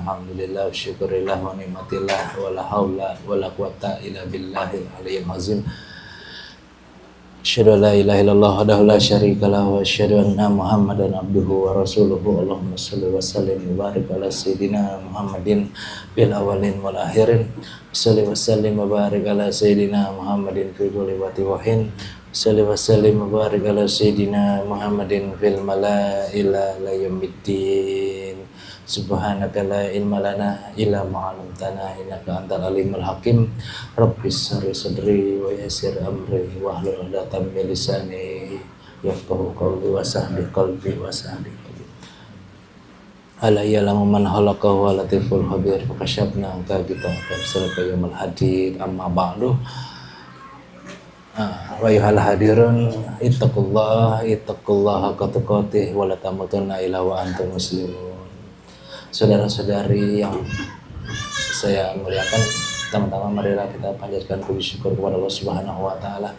alhamdulillah, syukurillah, wa ni'matillah, wa la haula wa la quwata illa billahil aliyyil azim. Asyhadu an la ilaha illallah wahdahu la syarika lahu wa asyhadu anna Muhammadan abduhu wa rasuluhu. Allahumma shalli wa sallim wa barik ala sayyidina Muhammadin fil awwalin wal akhirin. Shalli wa sallim wa barik ala sayyidina Muhammadin fi kulli waqtin wa hin. Shalli wa sallim wa barik ala sayyidina Muhammadin fil malaa'ila la yaumiddin. Subhanaka la ilma lana illa ma 'allamtana innaka antal alimul hakim. Rabbis shrah sadri wa yassir amri wahlul 'uqdatam min lisani yafqahu qawli wa sahbi qalbi wa sahbi qalbi. Ala ya'lamu man khalaqahu wa latiful khabir. Fakashafna anka ghita'aka saraka yaumul hadid. Amma ba'du. Wa ayyuhal hadirun ittaqullaha haqqa tuqatih wa la tamutunna illa wa antum muslimun. Saudara-saudari yang saya muliakan, pertama-tama marilah kita panjatkan puji syukur kepada Allah Subhanahu wa taala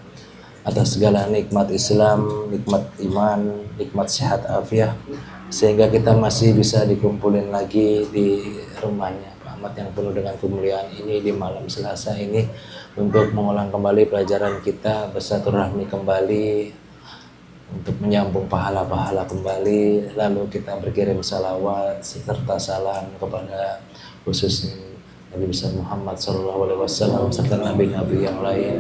atas segala nikmat Islam, nikmat iman, nikmat sehat afiah, sehingga kita masih bisa dikumpulin lagi di rumahnya Pak Ahmad yang penuh dengan kemuliaan ini di malam Selasa ini untuk mengulang kembali pelajaran kita, bersilaturahmi kembali, untuk menyambung pahala-pahala kembali. Lalu kita berkirim salawat serta salam kepada khususnya Nabi besar Muhammad SAW serta nabi-nabi yang lain,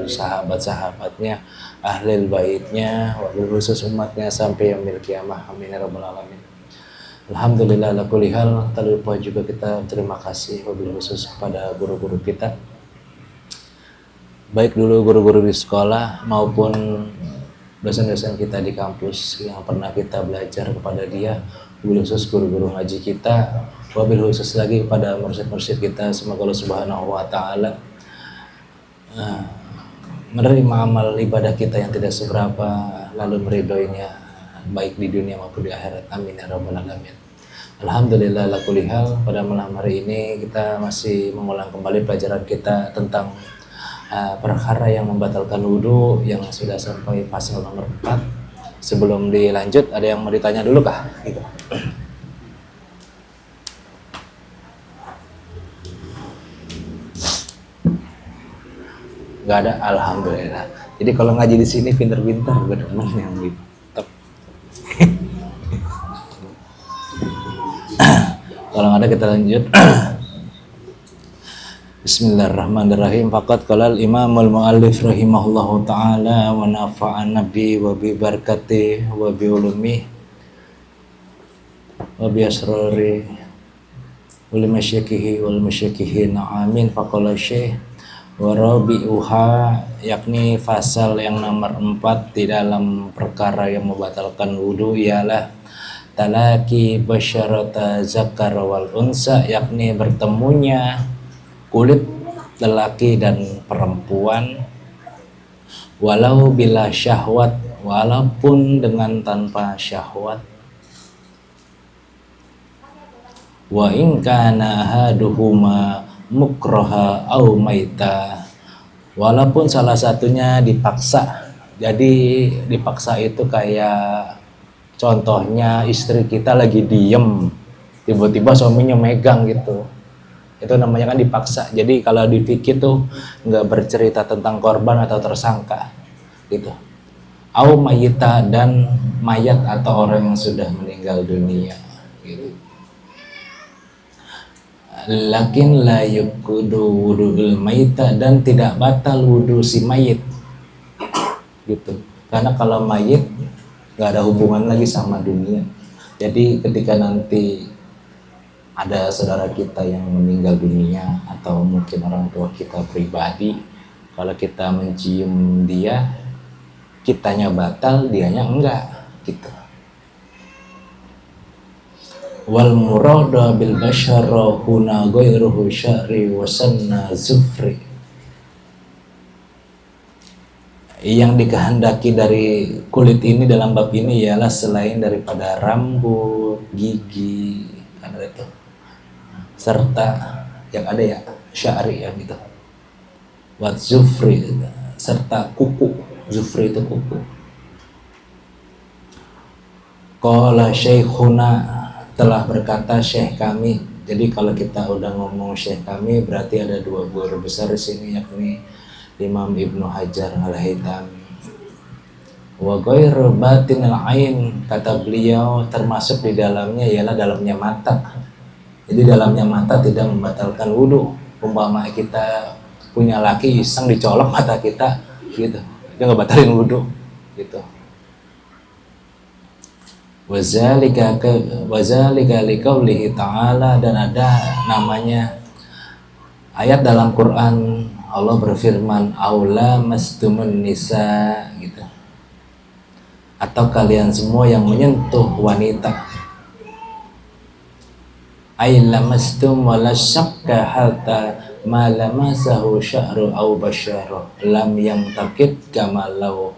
sahabat-sahabatnya, ahlul baitnya, wabil khusus umatnya sampai yaumil qiyamah. Amin ya rabbal alamin. Alhamdulillah ala kulli hal. Tak lupa juga kita terima kasih wabil khusus kepada guru-guru kita, baik dulu guru-guru di sekolah maupun dosen-dosen kita di kampus yang pernah kita belajar kepada dia, wabil khusus guru-guru ngaji kita, wabil khusus lagi kepada mursyid-mursyid kita. Semoga Allah Subhanahu wa taala menerima amal ibadah kita yang tidak seberapa, lalu meridhoinya baik di dunia maupun di akhirat. Amin ya rabbal alamin. Alhamdulillah ala kulli hal. Pada malam hari ini kita masih mengulang kembali pelajaran kita tentang perkara yang membatalkan wudhu yang sudah sampai pasal nomor 4. Sebelum dilanjut, ada yang mau ditanya dulu kah? Gitu. Gak ada, alhamdulillah. Jadi kalau ngaji di sini pinter-pinter, bener-bener yang gitu. Kalau nggak ada kita lanjut. Bismillahirrahmanirrahim. Faqad qalal imamul muallif rahimahullahu ta'ala wa nafa'an nabi wa bi barakati wa bi ulumi wa bi asrari wal masyakihi wal masyakihin. Amin. Faqala syekh wa rabi'uha, yakni fasal yang nomor 4 di dalam perkara yang membatalkan wudu ialah talaki basyarata zakar wal unsa, yakni bertemunya kulit lelaki dan perempuan, walau bila syahwat, walaupun dengan tanpa syahwat, wa in kana ahaduhuma mukraha au maita, walaupun salah satunya dipaksa. Jadi dipaksa itu kayak contohnya istri kita lagi diem, tiba-tiba suaminya megang gitu, itu namanya kan dipaksa. Jadi kalau di fikih tuh nggak bercerita tentang korban atau tersangka gitu. Au mayita, dan mayat atau orang yang sudah meninggal dunia gitu. Lakin la yukudu wudu'ul mayita, dan tidak batal wudu si mayit gitu. Karena kalau mayit nggak ada hubungan lagi sama dunia. Jadi ketika nanti ada saudara kita yang meninggal dunia atau mungkin orang tua kita pribadi, kalau kita mencium dia, kitanya batal, dianya enggak gitu. Wal murada bil basyara huna ghairuhu sya'ri wa sanna zufri, yang dikehendaki dari kulit ini dalam bab ini ialah selain daripada rambut, gigi, kan ada itu, serta yang ada ya sya'ri yang gitu, wat zufri, serta kuku. Zufri itu kuku. Qala syekhuna, telah berkata syekh kami, Jadi kalau kita udah ngomong syekh kami berarti ada dua guru besar di sini, yakni Imam Ibnu Hajar Al-Haytami. Wa ghairu batinil ain, kata beliau, termasuk di dalamnya ialah dalamnya mata. Jadi dalamnya mata tidak membatalkan wudu. Umpama kita punya laki iseng dicolok mata kita gitu, itu nggak batalin wudu gitu. Wazalika liqaulihi ta'ala, dan ada namanya ayat dalam Quran, Allah berfirman aula mastumun nisa gitu, atau kalian semua yang menyentuh wanita. Ay lamastum wala syakka hatta ma lamasahu sya'ru au basyaru lam yamtakid kama law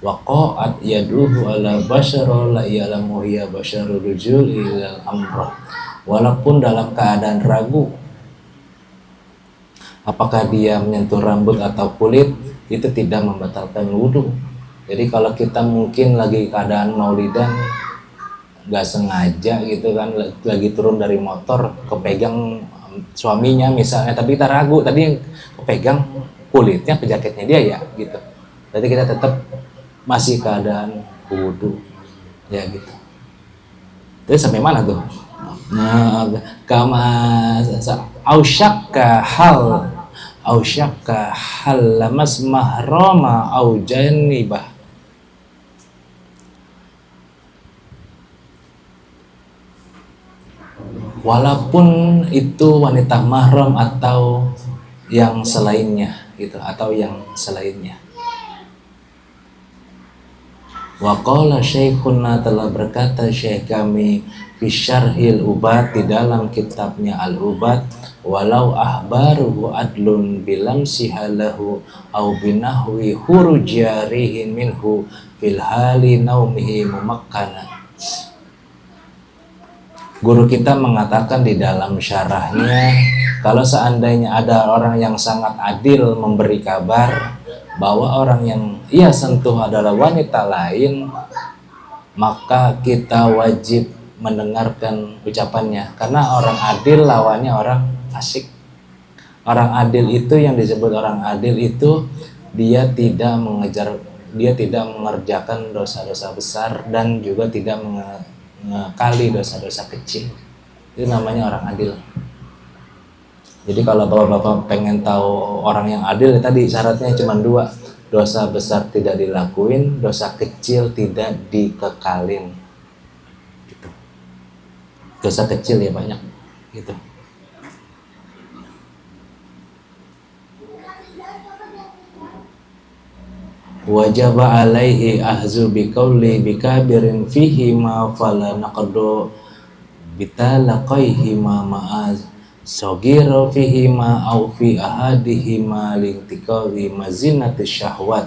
waqa'at yaduhu ala basyara la ya'lamu hiya basyaru rujul ilal amrah. Walaupun dalam keadaan ragu apakah dia menyentuh rambut atau kulit, itu tidak membatalkan wudu. Jadi kalau kita mungkin lagi keadaan maulidan nggak sengaja gitu kan, lagi turun dari motor kepegang suaminya misalnya, tapi kita ragu tadi yang kepegang kulitnya ke jaketnya dia ya gitu, jadi kita tetap masih keadaan wudu ya gitu. Jadi sampai mana tuh? Nah, kama ausyakka hal lamas mahrama au janibah. Walaupun itu wanita mahram atau yang selainnya gitu, atau yang selainnya. Wa qala syekhuna, telah berkata syekh kami fi syarhil ubat, di dalam kitabnya al-ubat, walau ahbaruhu adlun bilam sihalahu au binahwi hurujarihin minhu fil hali naumihi mumakkana. Guru kita mengatakan di dalam syarahnya, kalau seandainya ada orang yang sangat adil memberi kabar bahwa orang yang ia sentuh adalah wanita lain, maka kita wajib mendengarkan ucapannya, karena orang adil lawannya orang fasik. Orang adil itu, yang disebut orang adil itu, dia tidak mengerjakan dosa-dosa besar dan juga tidak mengekali dosa-dosa kecil. Itu namanya orang adil. Jadi kalau bapak-bapak pengen tahu orang yang adil, tadi syaratnya cuma dua, dosa besar tidak dilakuin, dosa kecil tidak dikekalin gitu. Dosa kecil ya banyak gitu. Wajaba alaihi ahzu biqauli bikabirin fihi ma fala naqdu bitalaqaihi ma ma'az sogiro fihima au fi ahadihima lintiqawi mazinati syahwat.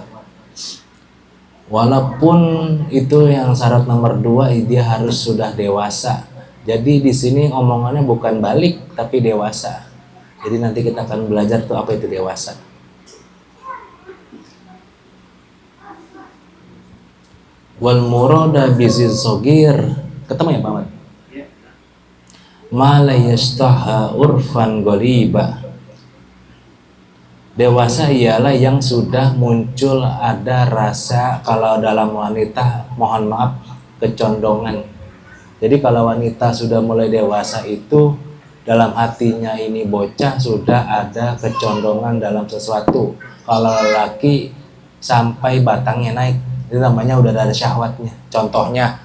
Walaupun itu yang syarat nomor 2, dia harus sudah dewasa. Jadi di sini omongannya bukan balik tapi dewasa. Jadi nanti kita akan belajar tuh apa itu dewasa. Wal murada biziz sogir, ketemu ya Pak Ahmad? Ma la yastaha urfan ghaliba. Dewasa ialah yang sudah muncul ada rasa, kalau dalam wanita mohon maaf kecondongan. Jadi kalau wanita sudah mulai dewasa itu dalam hatinya ini bocah sudah ada kecondongan dalam sesuatu. Kalau laki sampai batangnya naik, itu namanya udah ada syahwatnya. Contohnya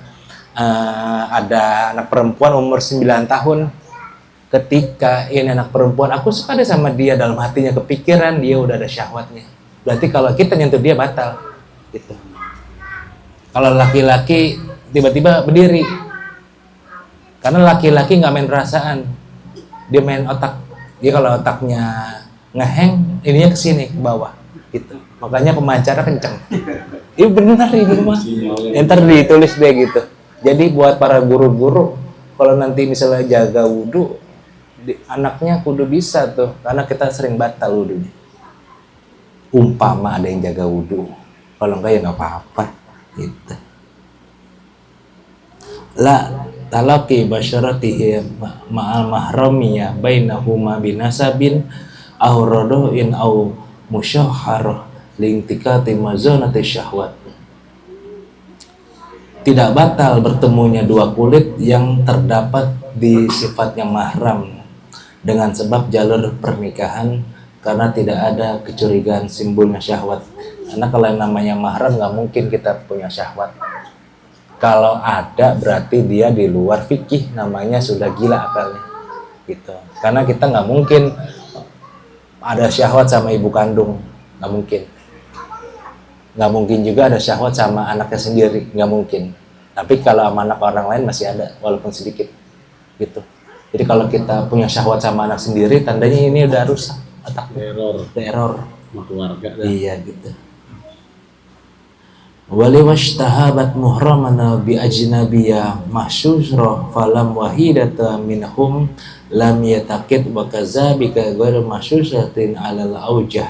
ada anak perempuan umur 9 tahun, ketika ini anak perempuan aku suka deh sama dia, dalam hatinya kepikiran, dia udah ada syahwatnya. Berarti kalau kita nyentuh dia batal gitu. Kalau laki-laki tiba-tiba berdiri, karena laki-laki nggak main perasaan, dia main otak. Dia kalau otaknya ngeheng, ininya kesini ke bawah gitu, makanya pemancara kenceng. Ini benar ini mah, ntar ditulis deh gitu. Jadi buat para guru-guru, kalau nanti misalnya jaga wudhu, anaknya kudu bisa tuh, karena kita sering batal wudhunya. Umpama ada yang jaga wudhu, kalau enggak ya nggak apa-apa gitu. Lah, talaqi basyaratihi ma'al mahramiyah bainahuma binasabin aw radu'in aw musyahharah liintikati mazanati syahwat. Tidak batal bertemunya dua kulit yang terdapat di sifatnya mahram dengan sebab jalur pernikahan, karena tidak ada kecurigaan simbolnya syahwat. Karena kalau yang namanya mahram nggak mungkin kita punya syahwat. Kalau ada berarti dia di luar fikih, namanya sudah gila akalnya gitu. Karena kita nggak mungkin ada syahwat sama ibu kandung, nggak mungkin. Nggak mungkin juga ada syahwat sama anaknya sendiri, nggak mungkin. Tapi kalau sama anak orang lain masih ada, walaupun sedikit gitu. Jadi kalau kita punya syahwat sama anak sendiri, tandanya ini udah rusak otak. Error keluarga. Iya gitu. Wali washtahabat muhramana bi ajnabiyya mahsyusra falam wahidata minhum lam yataqid wa kadzabika ghairu mahsyusatin alal aujah.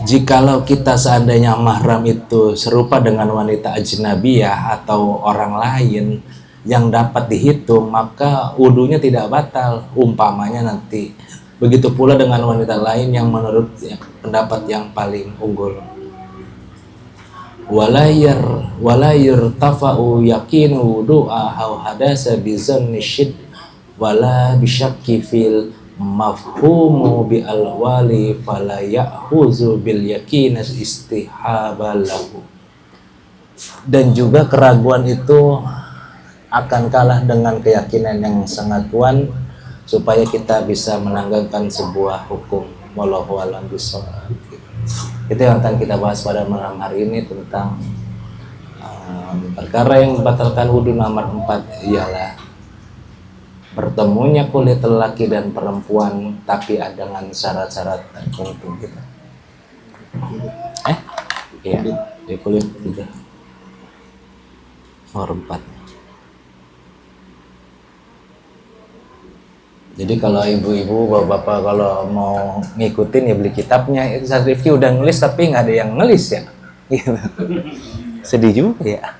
Jikalau kita seandainya mahram itu serupa dengan wanita ajnabiyah atau orang lain yang dapat dihitung, maka wudunya tidak batal umpamanya nanti. Begitu pula dengan wanita lain yang menurut pendapat yang paling unggul. Walayir tafa'u yakinu du'a haw hadasa bizanni syid wala bisyakki fil mafhumu bi alwali fala ya'huzu bil yakinas istihabalahu. Dan juga keraguan itu akan kalah dengan keyakinan yang sangat kuat supaya kita bisa menanggalkan sebuah hukum. Wallahu a'lam bishawab. Itu yang akan kita bahas pada malam hari ini tentang perkara yang membatalkan wudhu nomor 4 ialah bertemunya kulit lelaki dan perempuan tapi dengan syarat-syarat tertentu gitu. Iya, di kulit juga nomor 4. Jadi kalau ibu-ibu, bapak-bapak kalau mau ngikutin ya beli kitabnya. Itu Ustaz Rifki udah nulis tapi nggak ada yang nulis ya. Gitu. Sedih juga ya.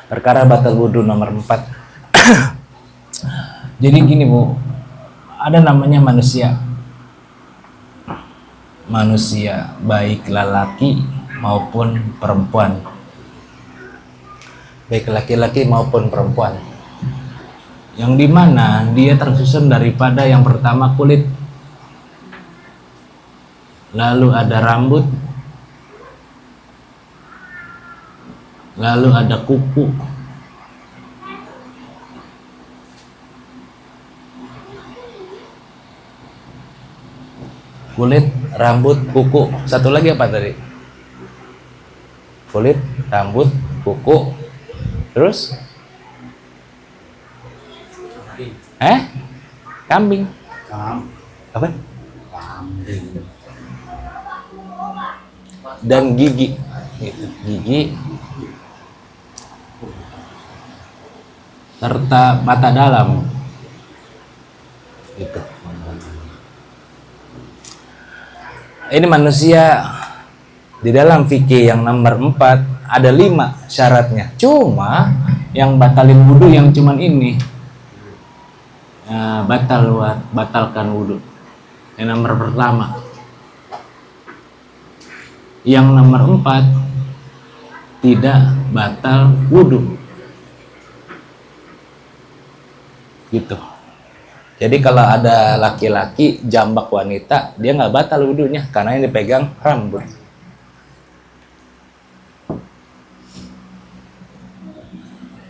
Perkara batal wudhu nomor 4. Jadi gini Bu, ada namanya manusia baik lelaki maupun perempuan, baik laki-laki maupun perempuan, yang dimana dia tersusun daripada yang pertama kulit, lalu ada rambut, lalu ada kuku, kulit, rambut, kuku. Satu lagi apa tadi? Kulit, rambut, kuku. Terus? Kambing. Apa? Kambing. Dan gigi. Gigi. Serta mata dalam. Gitu. Ini manusia di dalam fikih yang nomor 4 ada 5 syaratnya. Cuma yang batalin wudhu yang cuman ini, batalkan wudhu. Yang nomor pertama. Yang nomor 4 tidak batal wudhu. Gitu. Jadi kalau ada laki-laki jambak wanita, dia nggak batal wudhunya karena yang dipegang rambut.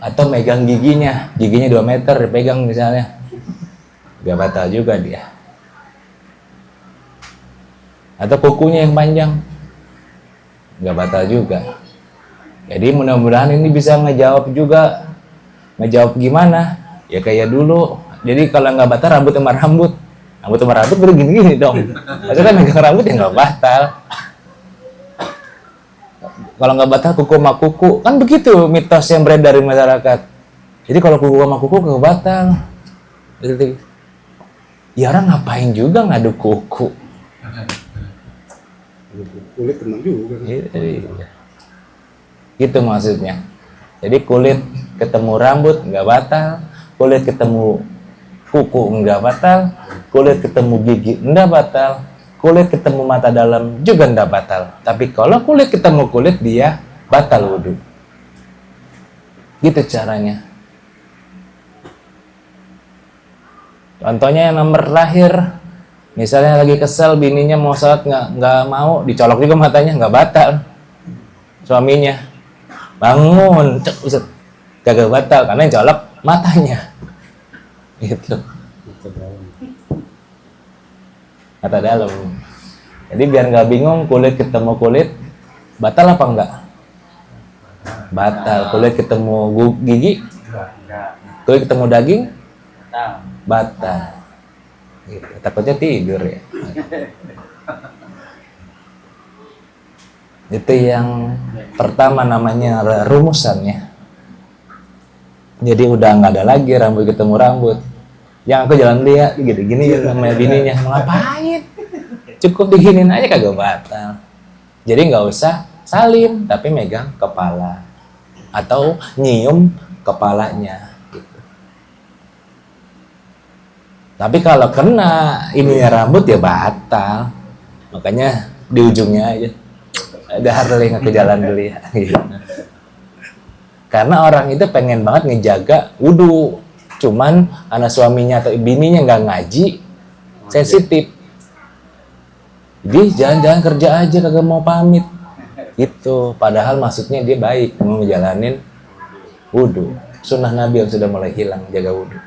Atau megang giginya 2 meter dipegang misalnya, nggak batal juga dia. Atau kukunya yang panjang, nggak batal juga. Jadi mudah-mudahan ini bisa ngejawab juga. Ngejawab gimana? Ya kayak dulu. Jadi kalau nggak batal rambut sama rambut baru gini-gini dong. Maksudnya megang rambut ya nggak batal. Kalau nggak batal kuku sama kuku, kan begitu mitos yang beredar di masyarakat. Jadi kalau kuku sama kuku nggak batal. Ya orang ngapain juga ngadu kuku? Kulit kena juga. Gitu maksudnya. Jadi kulit ketemu rambut nggak batal, kulit ketemu kuku nggak batal, kulit ketemu gigi nggak batal, kulit ketemu mata dalam juga nggak batal. Tapi kalau kulit ketemu kulit dia batal wudhu. Gitu caranya. Contohnya yang nomor terakhir, misalnya lagi kesel bininya mau sholat nggak mau, dicolok juga matanya nggak batal. Suaminya bangun, kagak batal karena yang colok matanya. Gitu. Mata dalam. Jadi biar nggak bingung, kulit ketemu kulit batal apa enggak? Batal. Kulit ketemu gigi, kulit ketemu daging, batal. Gitu. Takutnya tidur ya. Itu yang pertama namanya rumusannya. Jadi udah nggak ada lagi rambut ketemu rambut. Yang aku jalan dia gini-gini namanya bininya, mau ngapain? Cukup diginin aja kagak batal. Jadi nggak usah salim, tapi megang kepala atau nyium kepalanya. Gitu. Tapi kalau kena ininya rambut ya batal. Makanya di ujungnya aja. Ada harling aku jalan dulu ya. Gitu. Karena orang itu pengen banget ngejaga wudhu. Cuman anak suaminya atau bininya nggak ngaji, sensitif. Jadi jangan-jangan kerja aja kagak mau pamit. Itu padahal maksudnya dia baik mau ngejalanin wudhu. Sunnah Nabi yang sudah mulai hilang, jaga wudhu.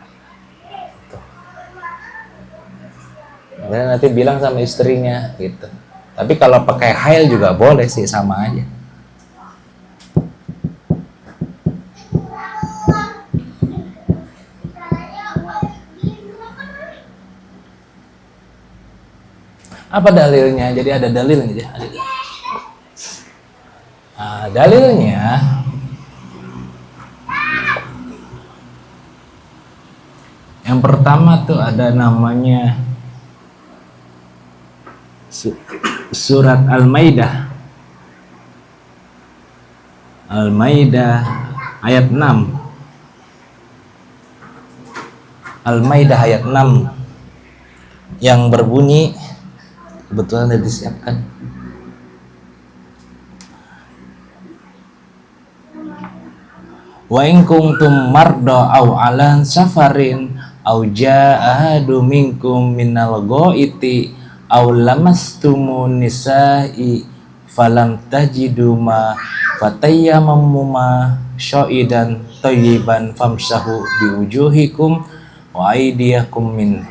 Dan nanti bilang sama istrinya gitu. Tapi kalau pakai hail juga boleh sih, sama aja. Apa dalilnya? Jadi ada dalilnya. Dalilnya yang pertama tuh ada namanya surat Al-Maidah. Al-Maidah ayat 6. Al-Maidah ayat 6 yang berbunyi, kebetulan udah disiapkan. Wa in kuntum marda aw ala safarin aw jaa ahadu minkum minal ghaiti aw lamastumun nisa'i falam tajidu ma fatayyamamu ma syaidan thayyiban famsahu biwujuhikum wa aydiyakum min.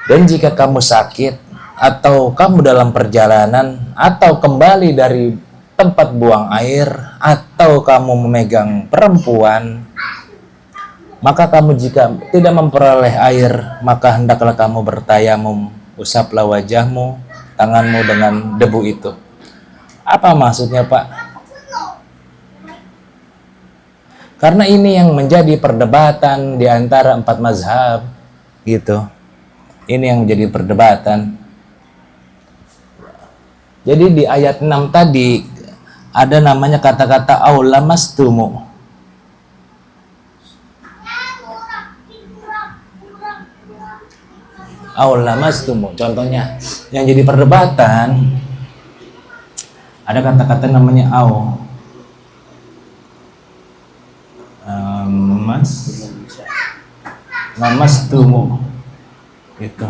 Dan jika kamu sakit atau kamu dalam perjalanan atau kembali dari tempat buang air atau kamu memegang perempuan, maka kamu jika tidak memperoleh air, maka hendaklah kamu bertayamum, usaplah wajahmu, tanganmu dengan debu itu. Apa maksudnya, Pak? Karena ini yang menjadi perdebatan di antara 4 mazhab gitu. Ini yang menjadi perdebatan. Jadi di ayat 6 tadi ada namanya kata-kata aulamastumu. Aulamastumu. Contohnya yang jadi perdebatan ada kata-kata namanya lamastumu. Gitu.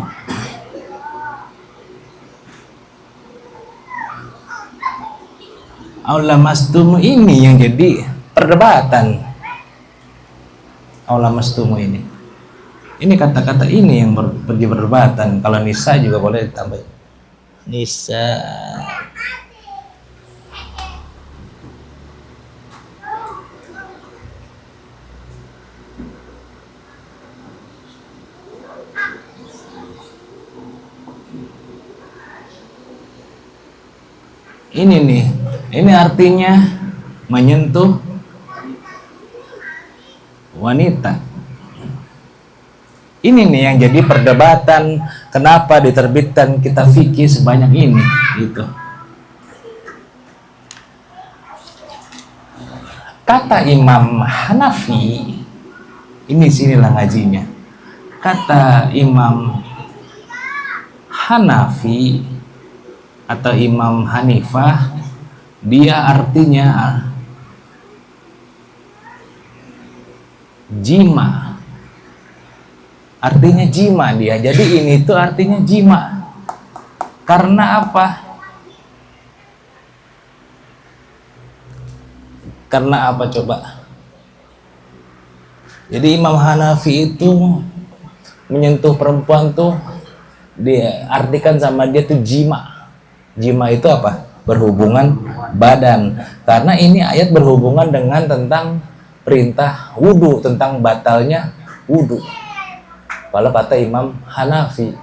Aulamastum ini yang jadi perdebatan. aulamastumu ini. Ini kata-kata ini yang pergi perdebatan. Kalau nisa juga boleh ditambah. Nisa. Ini nih, ini artinya menyentuh wanita. Ini nih yang jadi perdebatan, kenapa diterbitkan kitab fikih sebanyak ini, gitu. Kata Imam Hanafi, ini sinilah ngajinya. Kata Imam Hanafi atau Imam Hanifah, dia artinya jima. Artinya jima dia. Jadi ini tuh artinya jima. Karena apa? Karena apa coba? Jadi Imam Hanafi itu menyentuh perempuan tuh dia artikan sama dia tuh jima. Jima itu apa? Berhubungan badan. Karena ini ayat berhubungan dengan tentang perintah wudhu, tentang batalnya wudhu. Kalau kata Imam Hanafi.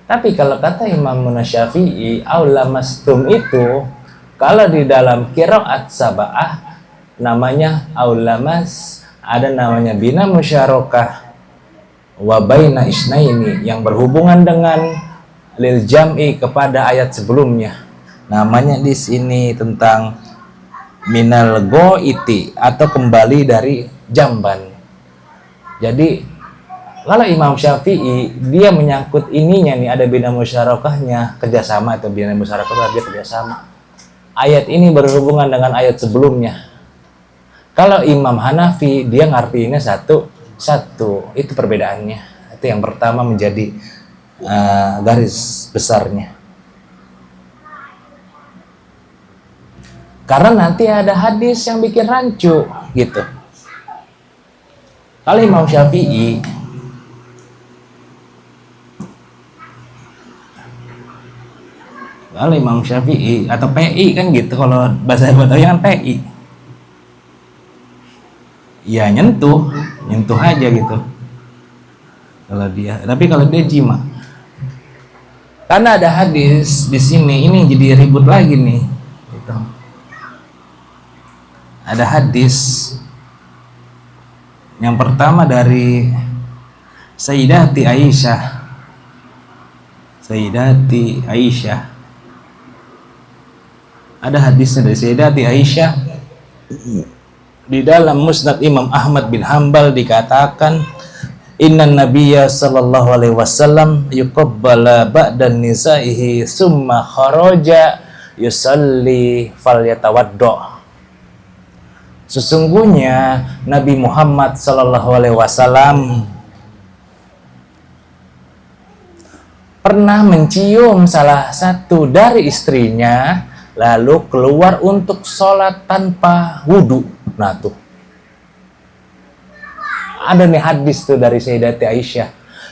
Tapi kalau kata Imam Syafi'i, aulamastum itu kalau di dalam qiraat sab'ah namanya aulamas, ada namanya bina musyarakah wa baina isnaini, yang berhubungan dengan lil jam'i kepada ayat sebelumnya. Namanya di sini tentang minal goiti atau kembali dari jamban. Jadi kalau Imam Syafi'i dia menyangkut ininya nih, ada bina musyarakahnya, kerjasama atau bina musyarakah dia kerjasama. Ayat ini berhubungan dengan ayat sebelumnya. Kalau Imam Hanafi dia ngartiinnya satu. Itu perbedaannya. Itu yang pertama menjadi garis besarnya. Karena nanti ada hadis yang bikin rancu gitu. Kalau Imam Syafi'i atau PI kan gitu, kalau bahasa Betawi kan PI. Ya nyentuh aja gitu. Kalau dia, tapi kalau dia jima. Karena ada hadis di sini, ini jadi ribut lagi nih. Gitu. Ada hadis. Yang pertama dari Sayyidati Aisyah. Ada hadisnya dari Sayyidati Aisyah. Di dalam Musnad Imam Ahmad bin Hanbal dikatakan, Inna Nabiyya sallallahu alaihi wasallam yuqabbala ba'dan nisaihi summa kharaja yusalli falyatawaddo. Sesungguhnya Nabi Muhammad sallallahu alaihi wasallam pernah mencium salah satu dari istrinya lalu keluar untuk sholat tanpa wudhu. Nah tuh ada nih hadis tuh dari Sayyidati Aisyah,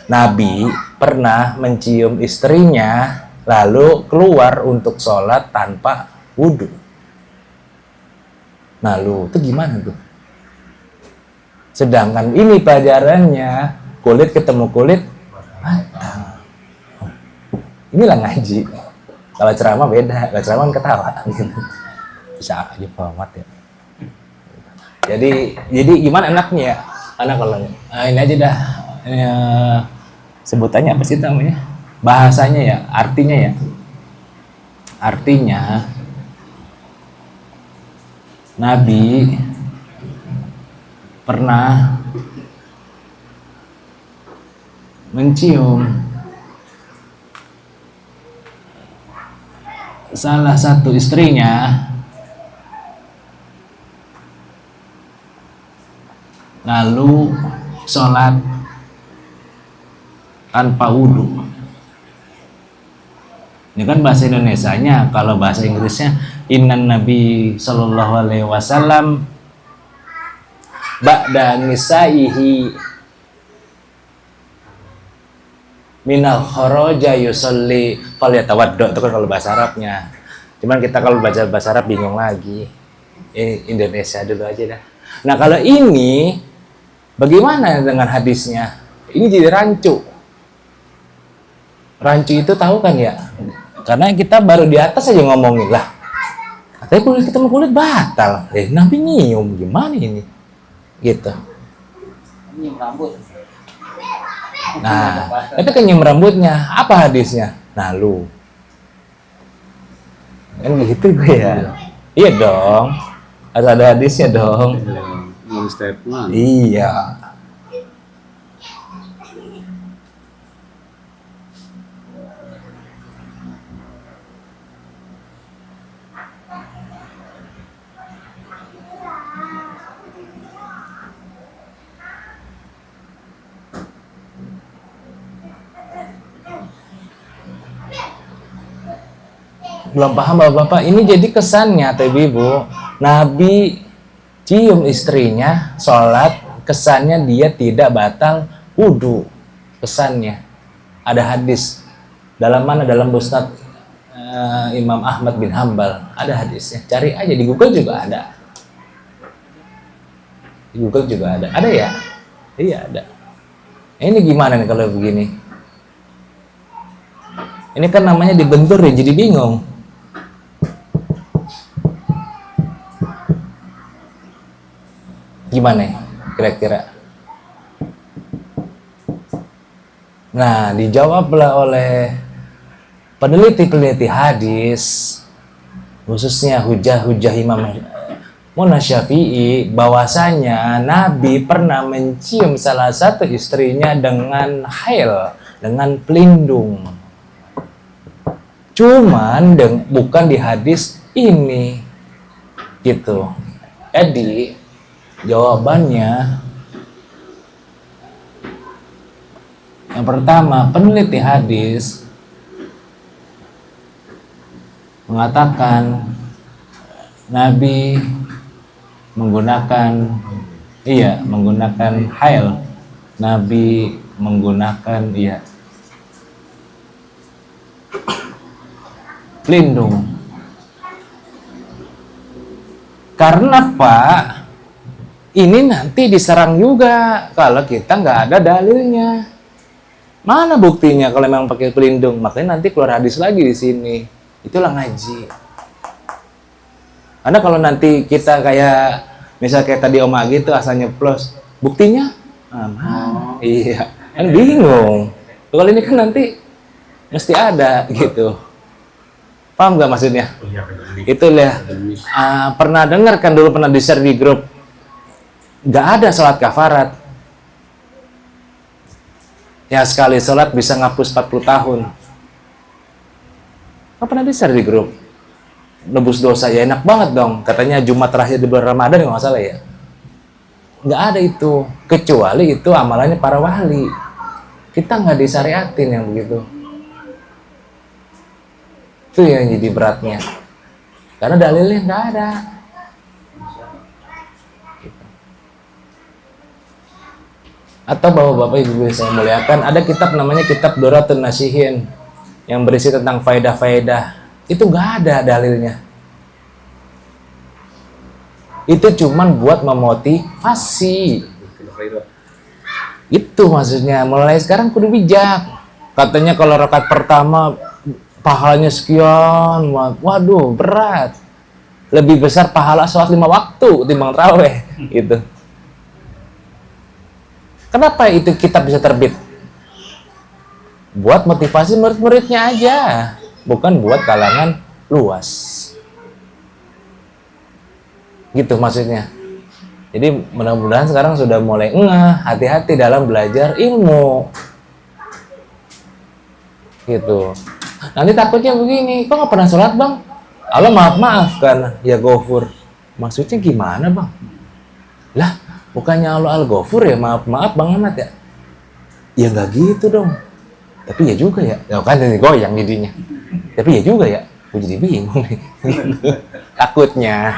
Nabi pernah mencium istrinya lalu keluar untuk sholat tanpa wudhu. Nah lu itu gimana tuh? Sedangkan ini pelajarannya kulit ketemu kulit mata. Inilah ngaji. Kalau ceramah beda, kalau ceramah kan ketawa gitu. Bisa aja format ya. Jadi gimana enaknya ya? Karena kalau ini aja dah, sebutannya apa sih namanya? Bahasanya ya, artinya Nabi pernah mencium salah satu istrinya lalu sholat tanpa wudhu. Ini kan bahasa Indonesianya. Kalau bahasa Inggrisnya Inna Nabi Sallallahu Alaihi Wasallam ba'da nisaihi minal kharaja yusolli falyatawaddo. Itu kan kalau bahasa Arabnya. Cuman kita kalau baca bahasa Arab bingung lagi. Ini Indonesia dulu aja dah. Nah kalau ini bagaimana dengan hadisnya? Ini jadi rancu. Rancu itu tahu kan ya? Karena kita baru di atas aja ngomongin lah. Katanya kulit ketemu kulit batal. Nabi nyium, gimana ini? Gitu. Nyium rambut. Nah, itu kan nyium rambutnya. Apa hadisnya? Nah lu. Kan begitu gue ya. Iya dong. Harus ada hadisnya dong. Long statement. Iya. Belum paham bapak-bapak, ini jadi kesannya atau ibu, Nabi cium istrinya, sholat, kesannya dia tidak batal wudhu, kesannya. Ada hadis, dalam mana? Dalam Musnad Imam Ahmad bin Hambal, ada hadisnya, cari aja, di Google juga ada. Di Google juga ada ya? Iya ada. Ini gimana nih kalau begini? Ini kan namanya dibentur ya, jadi bingung. Gimana kira-kira? Nah, dijawablah oleh peneliti-peneliti hadis, khususnya hujah-hujah Imam Syafi'i, bahwasanya Nabi pernah mencium salah satu istrinya dengan hail, dengan pelindung. Cuman bukan di hadis ini, gitu. Jadi jawabannya yang pertama, peneliti hadis mengatakan Nabi menggunakan hail. Nabi menggunakan pelindung. Karena Pak, ini nanti diserang juga kalau kita nggak ada dalilnya. Mana buktinya kalau memang pakai pelindung? Makanya nanti keluar hadis lagi di sini. Itulah ngaji. Karena kalau nanti kita kayak misal kayak tadi Om Agi itu asalnya plus, buktinya? Iya, kan bingung. Kalau ini kan nanti mesti ada gitu. Paham nggak maksudnya? Itu ya. Pernah dengar kan dulu pernah di-share di grup. Nggak ada sholat kafarat. Ya sekali sholat bisa ngapus 40 tahun. Apa pernah di-share di grup? Nebus dosa, ya enak banget dong. Katanya Jumat terakhir di bulan Ramadan, nggak salah ya. Nggak ada itu. Kecuali itu amalannya para wali. Kita nggak disyariatin yang begitu. Itu yang jadi beratnya. Karena dalilnya nggak ada. Atau bapak-bapak ibu saya muliakan, ada kitab namanya kitab Doratun Nasihin yang berisi tentang faedah-faedah. Itu nggak ada dalilnya. Itu cuman buat memotivasi. Itu maksudnya, mulai sekarang kudu bijak. Katanya kalau rakaat pertama pahalanya sekian, waduh berat. Lebih besar pahala sholat 5 waktu timbang tarawih gitu. Kenapa itu kitab bisa terbit? Buat motivasi murid-muridnya aja, bukan buat kalangan luas. Gitu maksudnya. Jadi mudah-mudahan sekarang sudah mulai hati-hati dalam belajar ilmu. Gitu. Nanti takutnya begini, kok nggak pernah sholat bang? Allah maaf-maafkan, ya Ghafur. Maksudnya gimana bang? Lah, bukannya Allah Al-Ghafur ya, maaf-maaf Bang Ahmad ya? Ya nggak gitu dong. Tapi ya juga ya. Ya kan ini goyang jadinya. Tapi ya juga ya. Gue jadi bingung nih. Takutnya.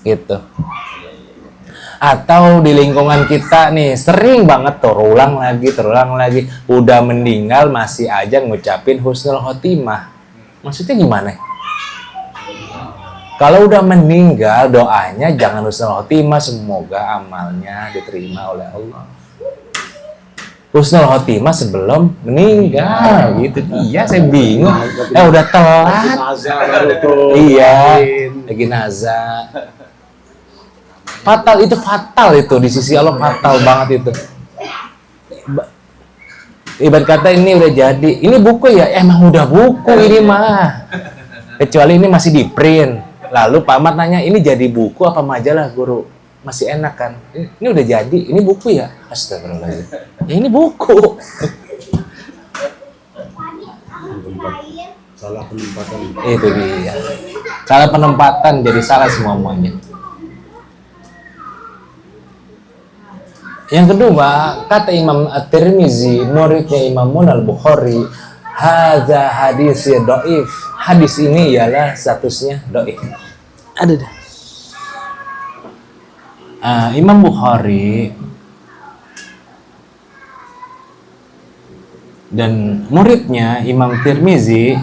Gitu. Atau di lingkungan kita nih sering banget terulang lagi, udah meninggal masih aja ngucapin husnul khotimah. Maksudnya gimana? Kalau udah meninggal doanya jangan husnul khotimah, semoga amalnya diterima oleh Allah. Husnul khotimah sebelum meninggal gitu. Iya, saya bingung. Udah telat. Iya, lagi nazar. Fatal itu di sisi Allah, fatal banget itu. Ibarat kata ini udah jadi. Ini buku ya, emang udah buku ini mah. Kecuali ini masih di print. Lalu Pak Ahmad nanya, ini jadi buku apa majalah guru? Masih enak kan? Ini udah jadi, ini buku ya? Astagfirullahaladzim. Ya ini buku. Salah penempatan. Itu dia. Salah penempatan jadi salah semuanya. Yang kedua, kata Imam At-Tirmizi, muridnya Imam Al-Bukhari, hadza hadis dhaif. Hadis ini ialah statusnya dhaif. Ada dah. Imam Bukhari dan muridnya Imam Tirmizi,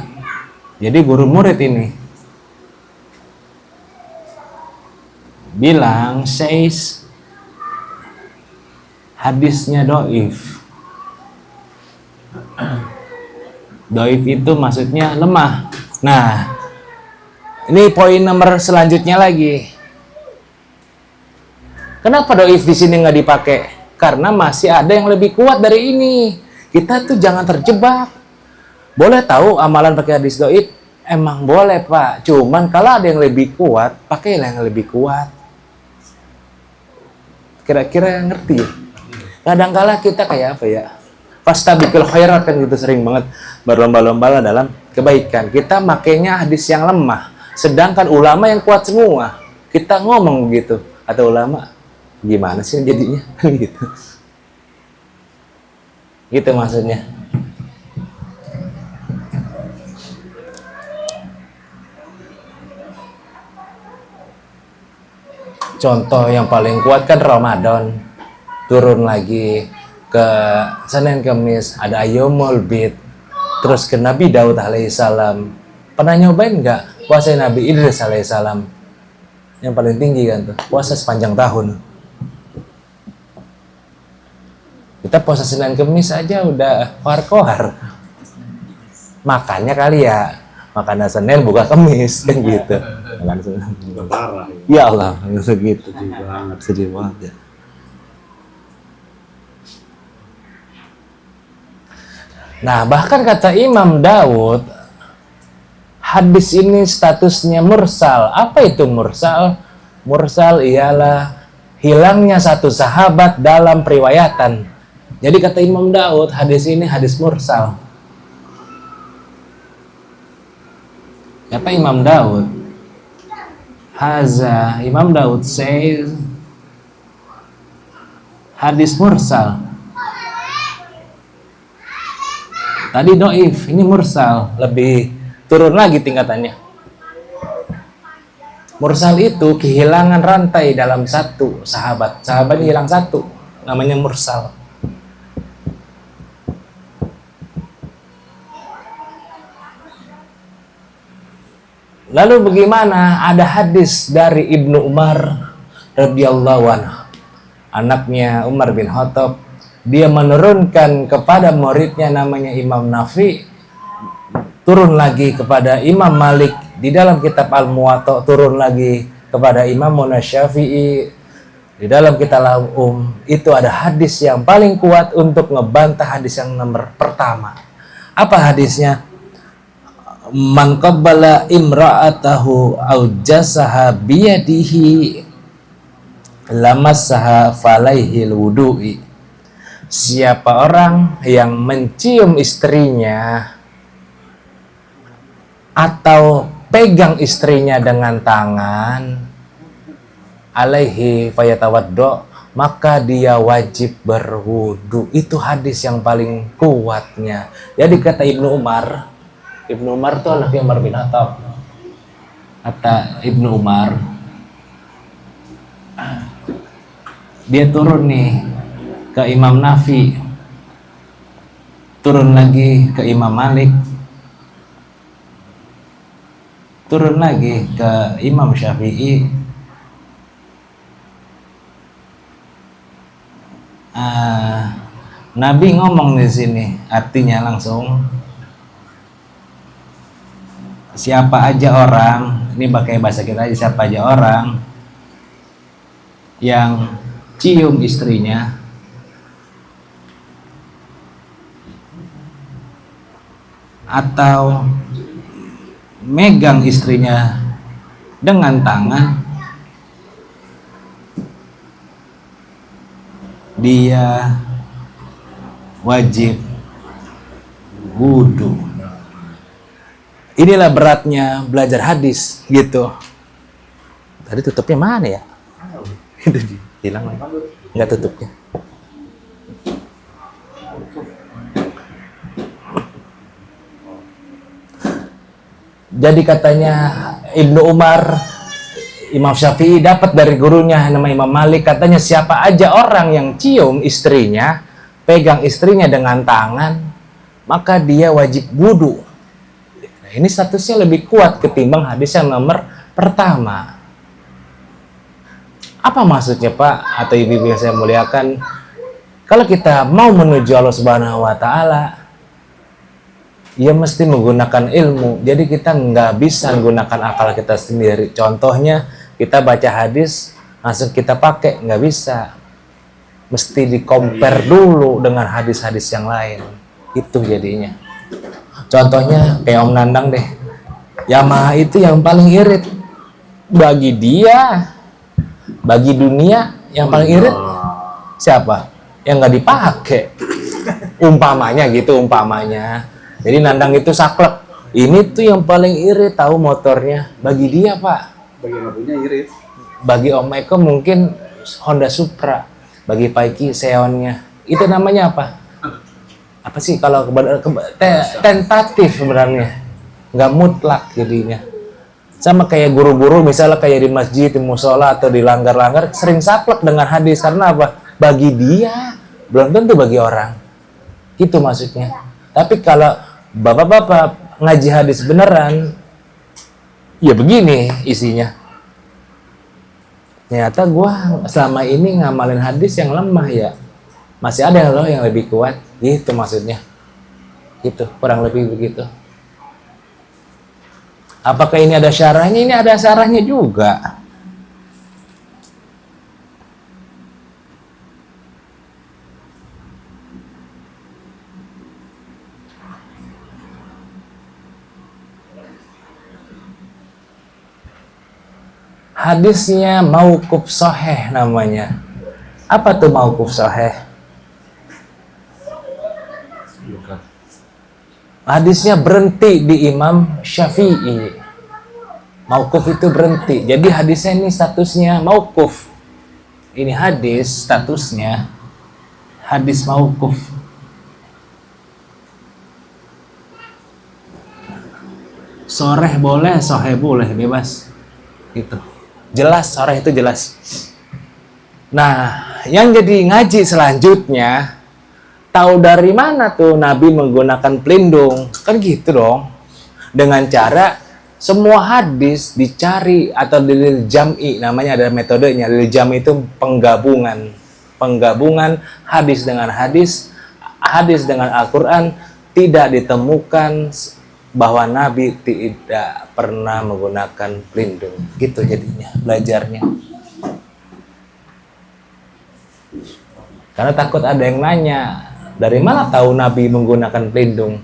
jadi guru murid ini bilang says hadisnya dhaif. Dhaif itu maksudnya lemah. Nah, ini poin nomor selanjutnya lagi. Kenapa dhaif di sini nggak dipakai? Karena masih ada yang lebih kuat dari ini. Kita tuh jangan terjebak. Boleh tahu amalan pakai hadis dhaif? Emang boleh, Pak. Cuman kalau ada yang lebih kuat, pakailah yang lebih kuat. Kira-kira ngerti ya? Kadang-kala kita kayak apa ya? Fastabiqul khairat kan gitu, sering banget berlomba-lomba dalam kebaikan. Kita makainya hadis yang lemah. Sedangkan ulama yang kuat semua. Kita ngomong begitu. Atau ulama, gimana sih jadinya? Gitu. Gitu maksudnya. Contoh yang paling kuat kan Ramadan. Turun lagi ke Senin Kamis, ada Ayyamul Bid. Terus ke Nabi Daud alaihissalam. Pernah nyobain nggak puasa Nabi Idris alaihissalam? Yang paling tinggi kan tuh, puasa sepanjang tahun. Kita puasa Senin Kamis aja udah kohar-kohar. Makannya kali ya, makan Senin buka Kamis kan gitu. Makan Senin buka Parah. Ya Allah, segitu. Sedih banget ya. Nah, bahkan kata Imam Daud, hadis ini statusnya mursal. Apa itu mursal? Mursal ialah hilangnya satu sahabat dalam periwayatan. Jadi kata Imam Daud, hadis ini hadis mursal. Kata Imam Daud, haza, Imam Daud says, hadis mursal. Tadi doif, ini mursal, lebih turun lagi tingkatannya. Mursal itu kehilangan rantai dalam satu sahabat. Sahabat hilang satu, namanya mursal. Lalu bagaimana? Ada hadis dari Ibnu Umar radhiyallahu anhu, anaknya Umar bin Khattab. Dia menurunkan kepada muridnya namanya Imam Nafi, turun lagi kepada Imam Malik di dalam kitab Al-Muwatta, turun lagi kepada Imam Syafi'i di dalam kitab Al-Um. Itu ada hadis yang paling kuat untuk ngebantah hadis yang nomor pertama. Apa hadisnya? Man qabbala imra'atahu aw jasaha biyadihi lamassaha falaihil wudu'i. Siapa orang yang mencium istrinya atau pegang istrinya dengan tangan, alaihi fayatawaddo, maka dia wajib berwudu. Itu hadis yang paling kuatnya. Jadi kata Ibnu Umar itu anaknya Umar bin Khattab. Kata Ibnu Umar, dia turun nih ke Imam Nafi, turun lagi ke Imam Malik, turun lagi ke Imam Syafi'i. Nabi ngomong di sini, artinya langsung siapa aja orang, ini pakai bahasa kita aja, siapa aja orang yang cium istrinya atau megang istrinya dengan tangan, dia wajib wudhu. Inilah beratnya belajar hadis gitu. Tadi tutupnya mana ya? Itu hilang lagi. Nggak tutupnya. Jadi katanya Ibnu Umar, Imam Syafi'i dapat dari gurunya nama Imam Malik, katanya siapa aja orang yang cium istrinya, pegang istrinya dengan tangan, maka dia wajib wudhu. Nah, ini statusnya lebih kuat ketimbang hadis yang nomor pertama. Apa maksudnya Pak atau ibu-ibu yang saya muliakan? Kalau kita mau menuju Allah Subhanahu wa Ta'ala, ya mesti menggunakan ilmu. Jadi kita nggak bisa menggunakan akal kita sendiri. Contohnya kita baca hadis langsung kita pakai, nggak bisa. Mesti di-compare dulu dengan hadis-hadis yang lain. Itu jadinya. Contohnya kayak Om Nandang deh. Yamaha itu yang paling irit bagi dia, bagi dunia yang paling irit siapa? Yang nggak dipakai. Umpamanya gitu, umpamanya. Jadi Nandang itu saklek. Ini tuh yang paling irit tahu motornya. Bagi dia Pak. Bagi Nabunya irit. Bagi Om Eko mungkin Honda Supra. Bagi Paiki Xeonnya. Itu namanya apa? Apa sih kalau tentatif sebenarnya. Nggak mutlak jadinya. Sama kayak guru-guru misalnya kayak di masjid, di musola atau di langgar-langgar sering saklek dengan hadis. Karena apa? Bagi dia. Belum tentu bagi orang. Gitu maksudnya. Tapi kalau bapak-bapak ngaji hadis beneran, ya begini isinya. Ternyata gua selama ini ngamalin hadis yang lemah ya. Masih ada loh yang lebih kuat. Gitu maksudnya. Gitu, kurang lebih begitu. Apakah ini ada syarahnya? Ini ada syarahnya juga. Hadisnya mauquf sahih namanya. Apa tuh mauquf sahih? Hadisnya berhenti di Imam Syafi'i. Mauquf itu berhenti. Jadi hadisnya ini statusnya mauquf. Ini hadis statusnya hadis mauquf. Soreh boleh, sahih boleh, bebas. Gitu. Jelas, sore itu jelas. Nah, yang jadi ngaji selanjutnya, tahu dari mana tuh Nabi menggunakan pelindung? Kan gitu dong. Dengan cara semua hadis dicari atau dilil jam'i, namanya ada metodenya. Dilil jam'i itu penggabungan. Penggabungan hadis dengan hadis, hadis dengan Al-Quran, tidak ditemukan bahwa Nabi tidak pernah menggunakan pelindung. Gitu jadinya belajarnya. Karena takut ada yang nanya, dari mana tahu Nabi menggunakan pelindung?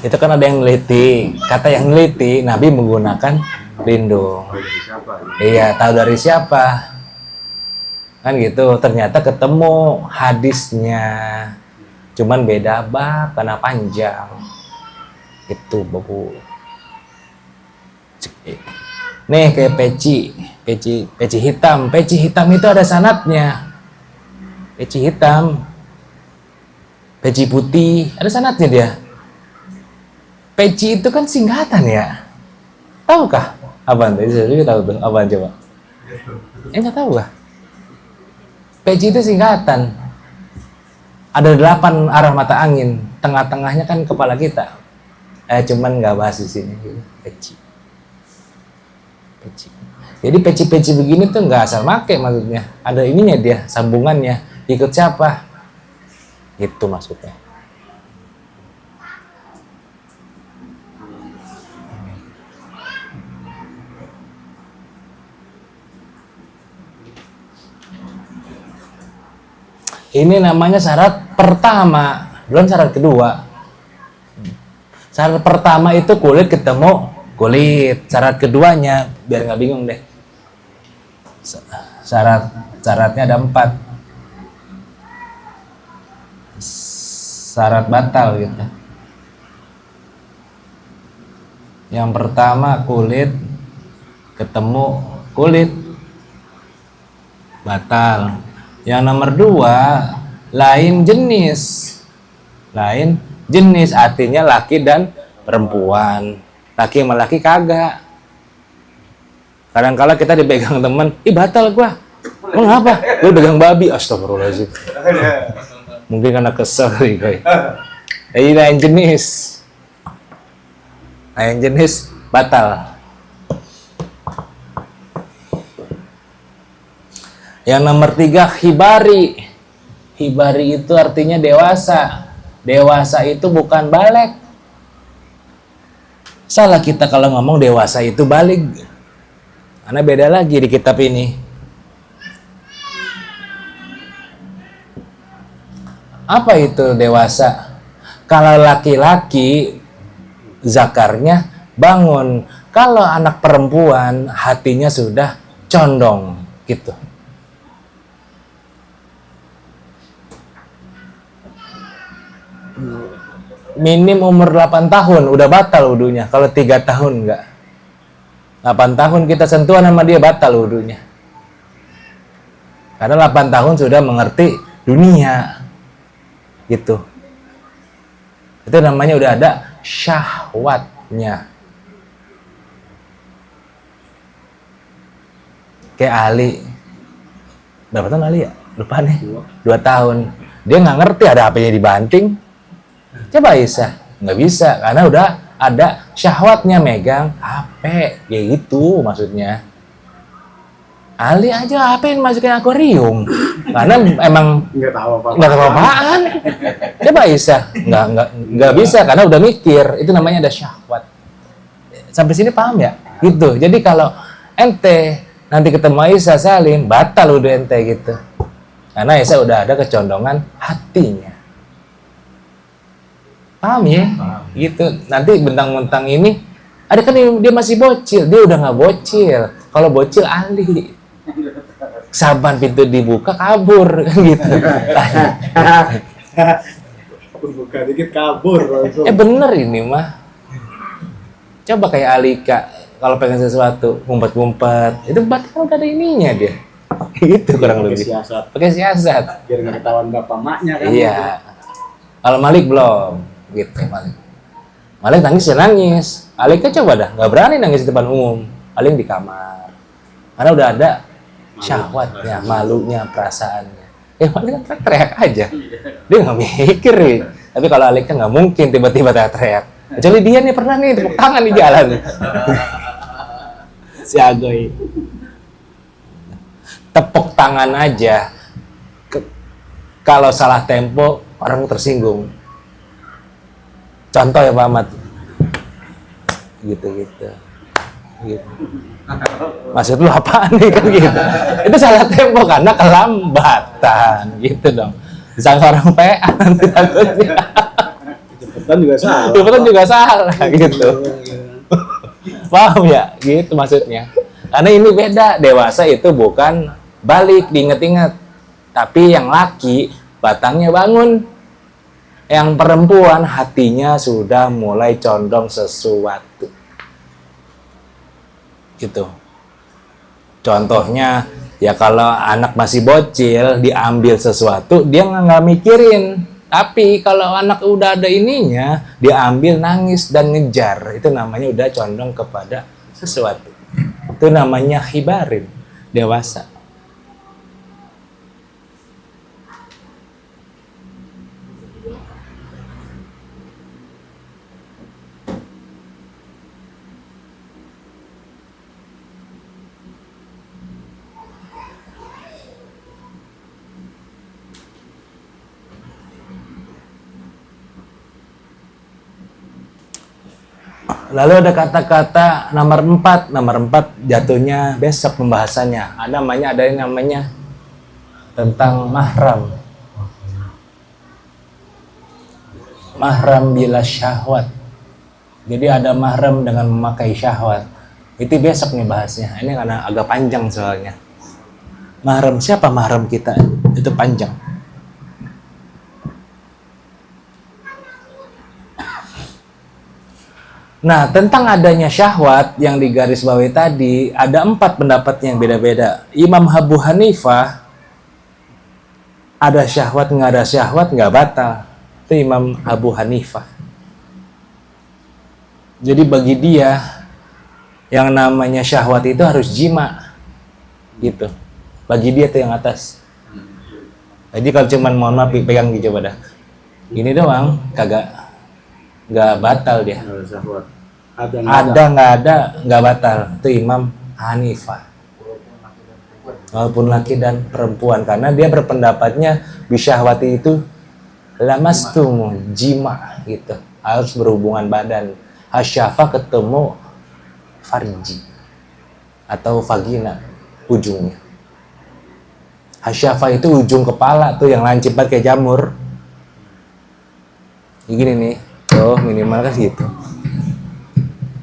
Itu kan ada yang neliti. Kata yang neliti, Nabi menggunakan pelindung. Iya, tahu dari siapa? Kan gitu, ternyata ketemu hadisnya, cuman beda bab karena panjang. Itu babu. Nih kayak peci hitam. Peci hitam itu ada sanadnya. Peci hitam, peci putih, ada sanadnya dia. Peci itu kan singkatan ya. Tahukah? Apaan tuh? Saya tahu tuh. Apaan coba? Nggak tahu kah? Peci itu singkatan. Ada 8 arah mata angin. Tengah-tengahnya kan kepala kita. Cuman nggak bahas di sini. Peci. Peci. Jadi peci-peci begini tuh nggak asal make maksudnya. Ada ininya dia, sambungannya. Ikut siapa? Itu maksudnya. Ini namanya syarat pertama, belum syarat kedua. Syarat pertama itu kulit ketemu kulit. Syarat keduanya, biar nggak bingung deh. Syaratnya ada 4. Syarat batal gitu. Yang pertama kulit ketemu kulit, batal. Yang nomor 2, lain jenis. Lain jenis artinya laki dan perempuan. Laki sama laki kagak. Kadang-kala kita dipegang temen, ih batal gua. Mengapa? Lu pegang babi. Astagfirullahaladzim. Mungkin karena kesel nih koi. Jadi lain jenis. Lain jenis batal. Yang nomor 3, hibari. Hibari itu artinya dewasa. Dewasa itu bukan balik. Salah kita kalau ngomong dewasa itu balik. Karena beda lagi di kitab ini. Apa itu dewasa? Kalau laki-laki zakarnya bangun. Kalau anak perempuan hatinya sudah condong gitu. Minim umur 8 tahun udah batal wudunya. Kalau 3 tahun enggak. 8 tahun kita sentuhan sama dia batal wudunya. Karena 8 tahun sudah mengerti dunia. Gitu. Itu namanya udah ada syahwatnya. Kayak Ali. Berapa tahun Ali ya? Lupa nih. 2 tahun. Dia nggak ngerti ada apanya dibanting. Coba Isa, nggak bisa karena udah ada syahwatnya megang HP, ya gitu maksudnya. Ali aja HP yang masukin akuarium, karena emang nggak tahu apaan. Coba Isa, nggak bisa karena udah mikir, itu namanya ada syahwat. Sampai sini paham ya? Gitu. Jadi kalau ente nanti ketemu Isa Salim, batal udah ente gitu, karena Isa udah ada kecondongan hatinya. Paham ya? Gitu. Nanti bentang-bentang ini ada kan dia masih bocil, dia udah nggak bocil. Kalau bocil Ali, saban pintu dibuka kabur kan gitu. Buka dikit kabur. Bener ini mah. Coba kayak Alika kalau pengen sesuatu ngumpet-ngumpet, itu batal udah ada ininya dia. Gitu kurang lebih. Pakai siasat. Biar nggak ketahuan bapak maknya kan. Iya. Kalau Malik belum. Gitu Malik nangis ya nangis. Alika coba dah nggak berani nangis di depan umum, paling di kamar karena udah ada syahwatnya, malunya, perasaannya. Malik kan teriak aja, dia nggak mikir nih. Tapi kalau Alika nggak mungkin tiba-tiba teriak, kecuali dia nih pernah nih tepuk tangan di jalan. Si Agoy tepuk tangan aja kalau salah tempo orang tersinggung. Contoh ya Pak Ahmad, gitu. Maksud lu apaan nih kan gitu? Itu salah tempo karena kelambatan, gitu dong. Disangka orang PA nanti takutnya. Cepetan juga salah, gitu. Paham ya? Gitu maksudnya. Karena ini beda, dewasa itu bukan balik, diinget-inget. Tapi yang laki, batangnya bangun. Yang perempuan hatinya sudah mulai condong sesuatu. Gitu. Contohnya, ya kalau anak masih bocil, diambil sesuatu, dia nggak mikirin. Tapi kalau anak udah ada ininya, dia ambil nangis dan ngejar. Itu namanya udah condong kepada sesuatu. Itu namanya hibarin, dewasa. Lalu ada kata-kata nomor 4. Nomor 4 jatuhnya besok pembahasannya. Ada yang namanya tentang mahram. Mahram bila syahwat. Jadi ada mahram dengan memakai syahwat. Itu besok nih bahasnya. Ini karena agak panjang soalnya. Mahram, siapa mahram kita? Itu panjang. Nah, tentang adanya syahwat yang digarisbawahi tadi, ada 4 pendapat yang beda-beda. Imam Abu Hanifah, ada syahwat, nggak ada syahwat, nggak batal. Itu Imam Abu Hanifah. Jadi bagi dia, yang namanya syahwat itu harus jima. Gitu. Bagi dia tuh yang atas. Jadi kalau cuman mohon maaf, pegang gitu coba dah. Ini doang, nggak batal dia. Ada nggak ada nggak batal. Itu Imam Hanifah. Walaupun laki dan perempuan, karena dia berpendapatnya bisyahwati itu lamastumu, jima gitu, harus berhubungan badan. Hasyafa ketemu farji atau vagina ujungnya. Hasyafa itu ujung kepala tuh yang lancip banget kayak jamur. Gini nih, tuh minimal kan gitu.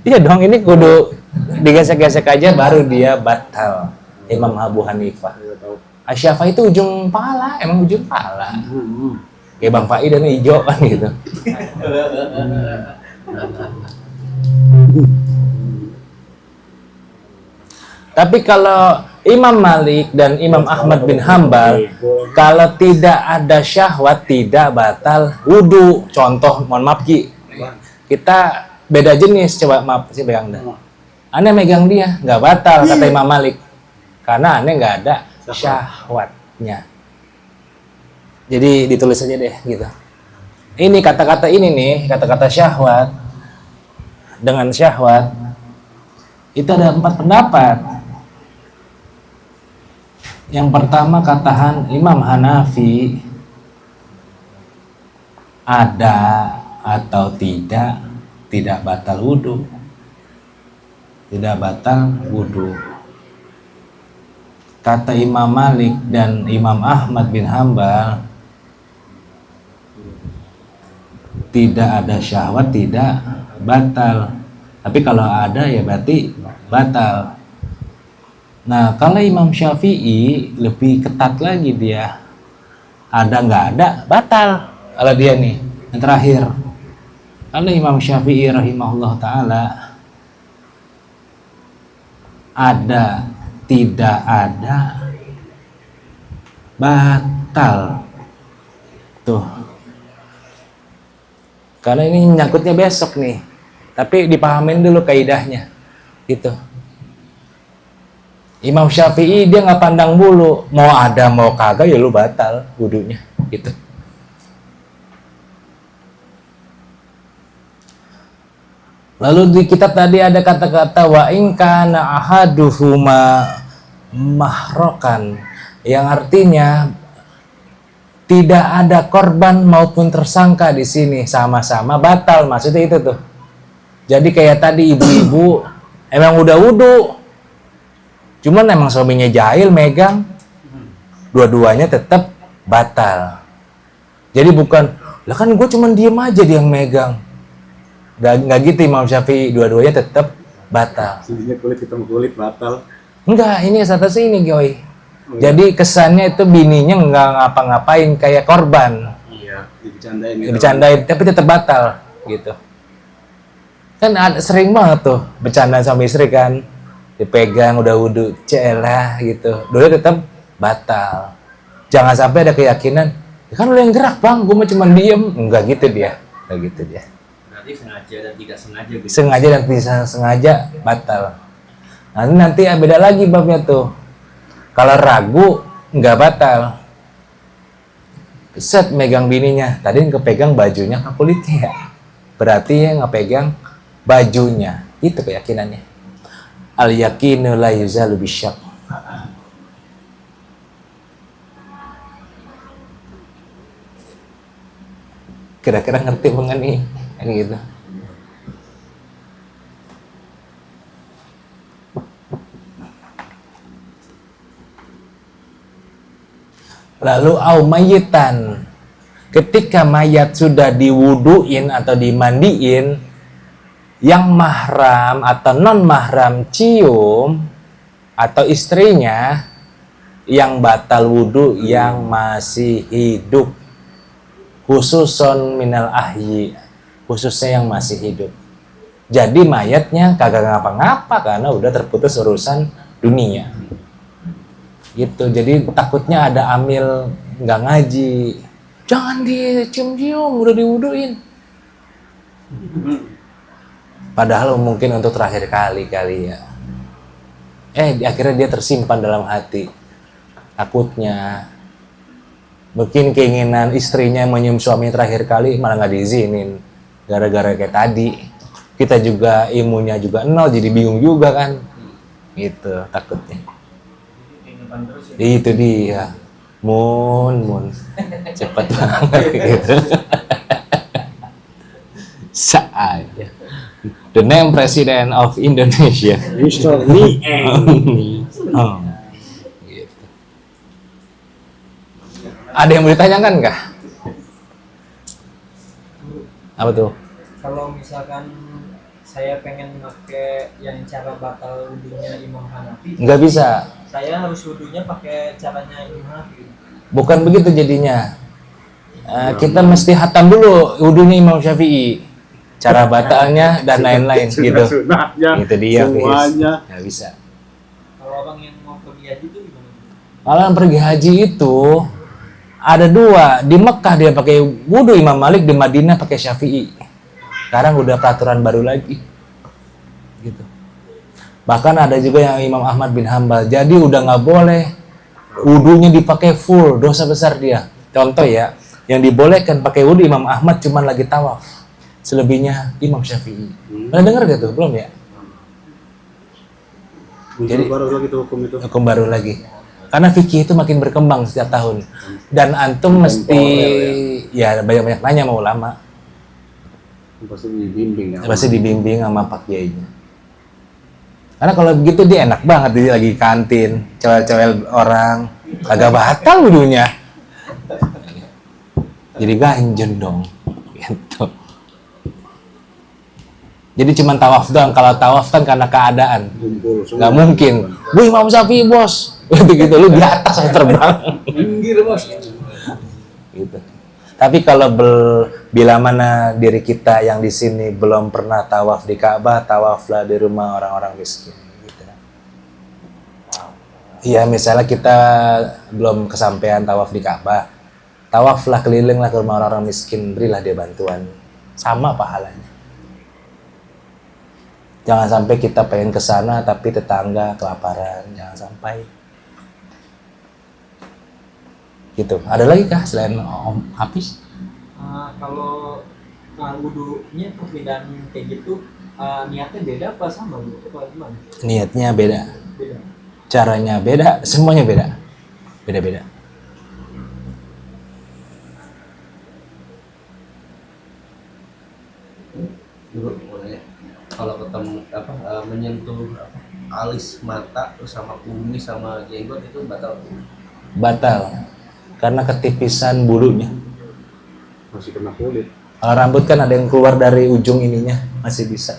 Iya dong, ini kudu digesek-gesek aja baru dia batal. Imam Abu Hanifah. Asyafa itu ujung pala, emang ujung pala. Kayak Bang Fai dan hijau kan gitu. Tapi kalau Imam Malik dan Imam Ahmad bin Hambal, kalau tidak ada syahwat tidak batal wudu. Contoh, mohon maaf Ki, kita beda jenis, coba maaf sih pegang dah. Aneh megang dia, nggak batal kata Imam Malik, karena aneh nggak ada syahwatnya. Jadi ditulis aja deh gitu. Ini kata-kata ini nih, kata-kata syahwat dengan syahwat itu ada 4 pendapat. Yang pertama katakan Imam Hanafi, ada atau tidak batal wudu. Tidak batal wudu. Kata Imam Malik dan Imam Ahmad bin Hambal, tidak ada syahwat tidak batal. Tapi kalau ada ya berarti batal. Nah, kalau Imam Syafi'i lebih ketat lagi dia. Ada nggak ada batal. Kalau dia nih yang terakhir. Kalau Imam Syafi'i rahimahullah ta'ala, ada, tidak ada, batal. Tuh. Karena ini nyangkutnya besok nih. Tapi dipahamin dulu kaidahnya. Gitu. Imam Syafi'i dia nggak pandang bulu. Mau ada mau kagak ya lu batal wudunya. Gitu. Lalu di kitab tadi ada kata-kata wa in kana ahaduhuma mahrokan, yang artinya tidak ada korban maupun tersangka di sini, sama-sama batal. Maksudnya itu tuh. Jadi kayak tadi ibu-ibu emang udah wudu, cuman emang suaminya jahil megang, dua-duanya tetap batal. Jadi bukan, lah kan gue cuman diem aja dia yang megang. Nggak gitu Imam Syafi'i, dua-duanya tetap batal. Sininya kulit ketemu kulit batal. Enggak, ini atas ini Goy. Jadi kesannya itu bininya nggak ngapa-ngapain kayak korban. Iya, dibercandain. Dibercandain, tapi tetap batal gitu. Kan sering banget tuh bercanda sama istri kan, dipegang udah wudu, celah gitu, dulu tetap batal. Jangan sampai ada keyakinan Ya kan lu yang gerak bang, gue mah cuma diem. Enggak gitu dia. Berarti sengaja dan tidak sengaja gitu. Sengaja dan tidak sengaja batal. Nanti beda lagi babnya tuh. Kalau ragu nggak batal. Set megang bininya, tadi yang kepegang bajunya ke kulitnya ya. Berarti yang ngepegang bajunya. Itu keyakinannya. Al yakinu la yuzalu bisyak. Kira-kira ngerti mengenai ini gitu. Lalu au mayitan, ketika mayat sudah diwuduin atau dimandiin, yang mahram atau non mahram cium atau istrinya, yang batal wudu yang masih hidup, khususon minal ahyi, khususnya yang masih hidup. Jadi mayatnya kagak ngapa-ngapa karena udah terputus urusan dunia. Gitu, jadi takutnya ada amil nggak ngaji, jangan dicium-cium, udah diwuduin. Padahal mungkin untuk terakhir kali ya. Akhirnya dia tersimpan dalam hati. Takutnya mungkin keinginan istrinya menyium suami terakhir kali malah nggak diizinin gara-gara kayak tadi. Kita juga ilmunya juga nol, jadi bingung juga kan. Gitu takutnya. Itu dia. Mun cepat banget gitu. Saja. The name President of Indonesia. Mr. Lee Oh. Gitu. Ada yang mau ditanyakan kah? Apa tuh? Kalau misalkan saya pengen pakai yang cara batal wudunya Imam Hanafi, Nggak bisa. saya harus wudunya pakai caranya Imam Hanafi. Bukan begitu jadinya. Kita mesti hatam dulu wudunya Imam Syafi'i. Cara batalnya dan lain-lain gitu. Sunahnya, Itu dia, semuanya. nggak bisa. Kalau abang yang mau pergi haji itu gimana? Kalau yang pergi haji itu ada dua. Di Mekah dia pakai wudu Imam Malik, di Madinah pakai Syafi'i. Sekarang udah peraturan baru lagi. Gitu. Bahkan ada juga yang Imam Ahmad bin Hambal. Jadi udah nggak boleh wudunya dipakai full, dosa besar dia. Contoh ya, yang dibolehkan pakai wudu Imam Ahmad cuma lagi tawaf. Selebihnya Imam Syafi'i. Pernah dengar gak tuh? Belum ya? Jadi baru lagi tuh hukum itu. Hukum baru lagi. Karena fikih itu makin berkembang setiap tahun. Dan antum mesti ya banyak-banyak nanya sama ulama. Pasti dibimbing ya. Pasti dibimbing sama Pak Kiainya. Karena kalau begitu dia enak banget, dia lagi kantin, cewek-cewek orang, kagak batal wudunya. Jadi ganjen dong. Gitu. Jadi cuma tawaf doang. Kalau tawaf kan karena keadaan. Nggak mungkin. Bu Imam Syafi'i bos. Gitu lu di atas saya terbang. Minggir bos. Gitu. Tapi kalau bila mana diri kita yang di sini belum pernah tawaf di Ka'bah, tawaflah di rumah orang-orang miskin. Gitu. Iya, misalnya kita belum kesampaian tawaf di Ka'bah, tawaflah kelilinglah ke rumah orang-orang miskin, berilah dia bantuan, sama pahalanya. Jangan sampai kita pengen ke sana tapi tetangga kelaparan, jangan sampai. Gitu. Ada lagi kah selain Om Hafiz? Kalau wudunya perpindahan kayak gitu, niatnya beda apa sama gitu? Apa gimana? Niatnya beda, Beda. caranya beda, semuanya beda, beda-beda. Dulu boleh kalau ketemu menyentuh alis mata terus sama kumis sama jenggot itu batal. Batal karena ketipisan bulunya. Masih kena kulit. Kalau rambut kan ada yang keluar dari ujung ininya, masih bisa.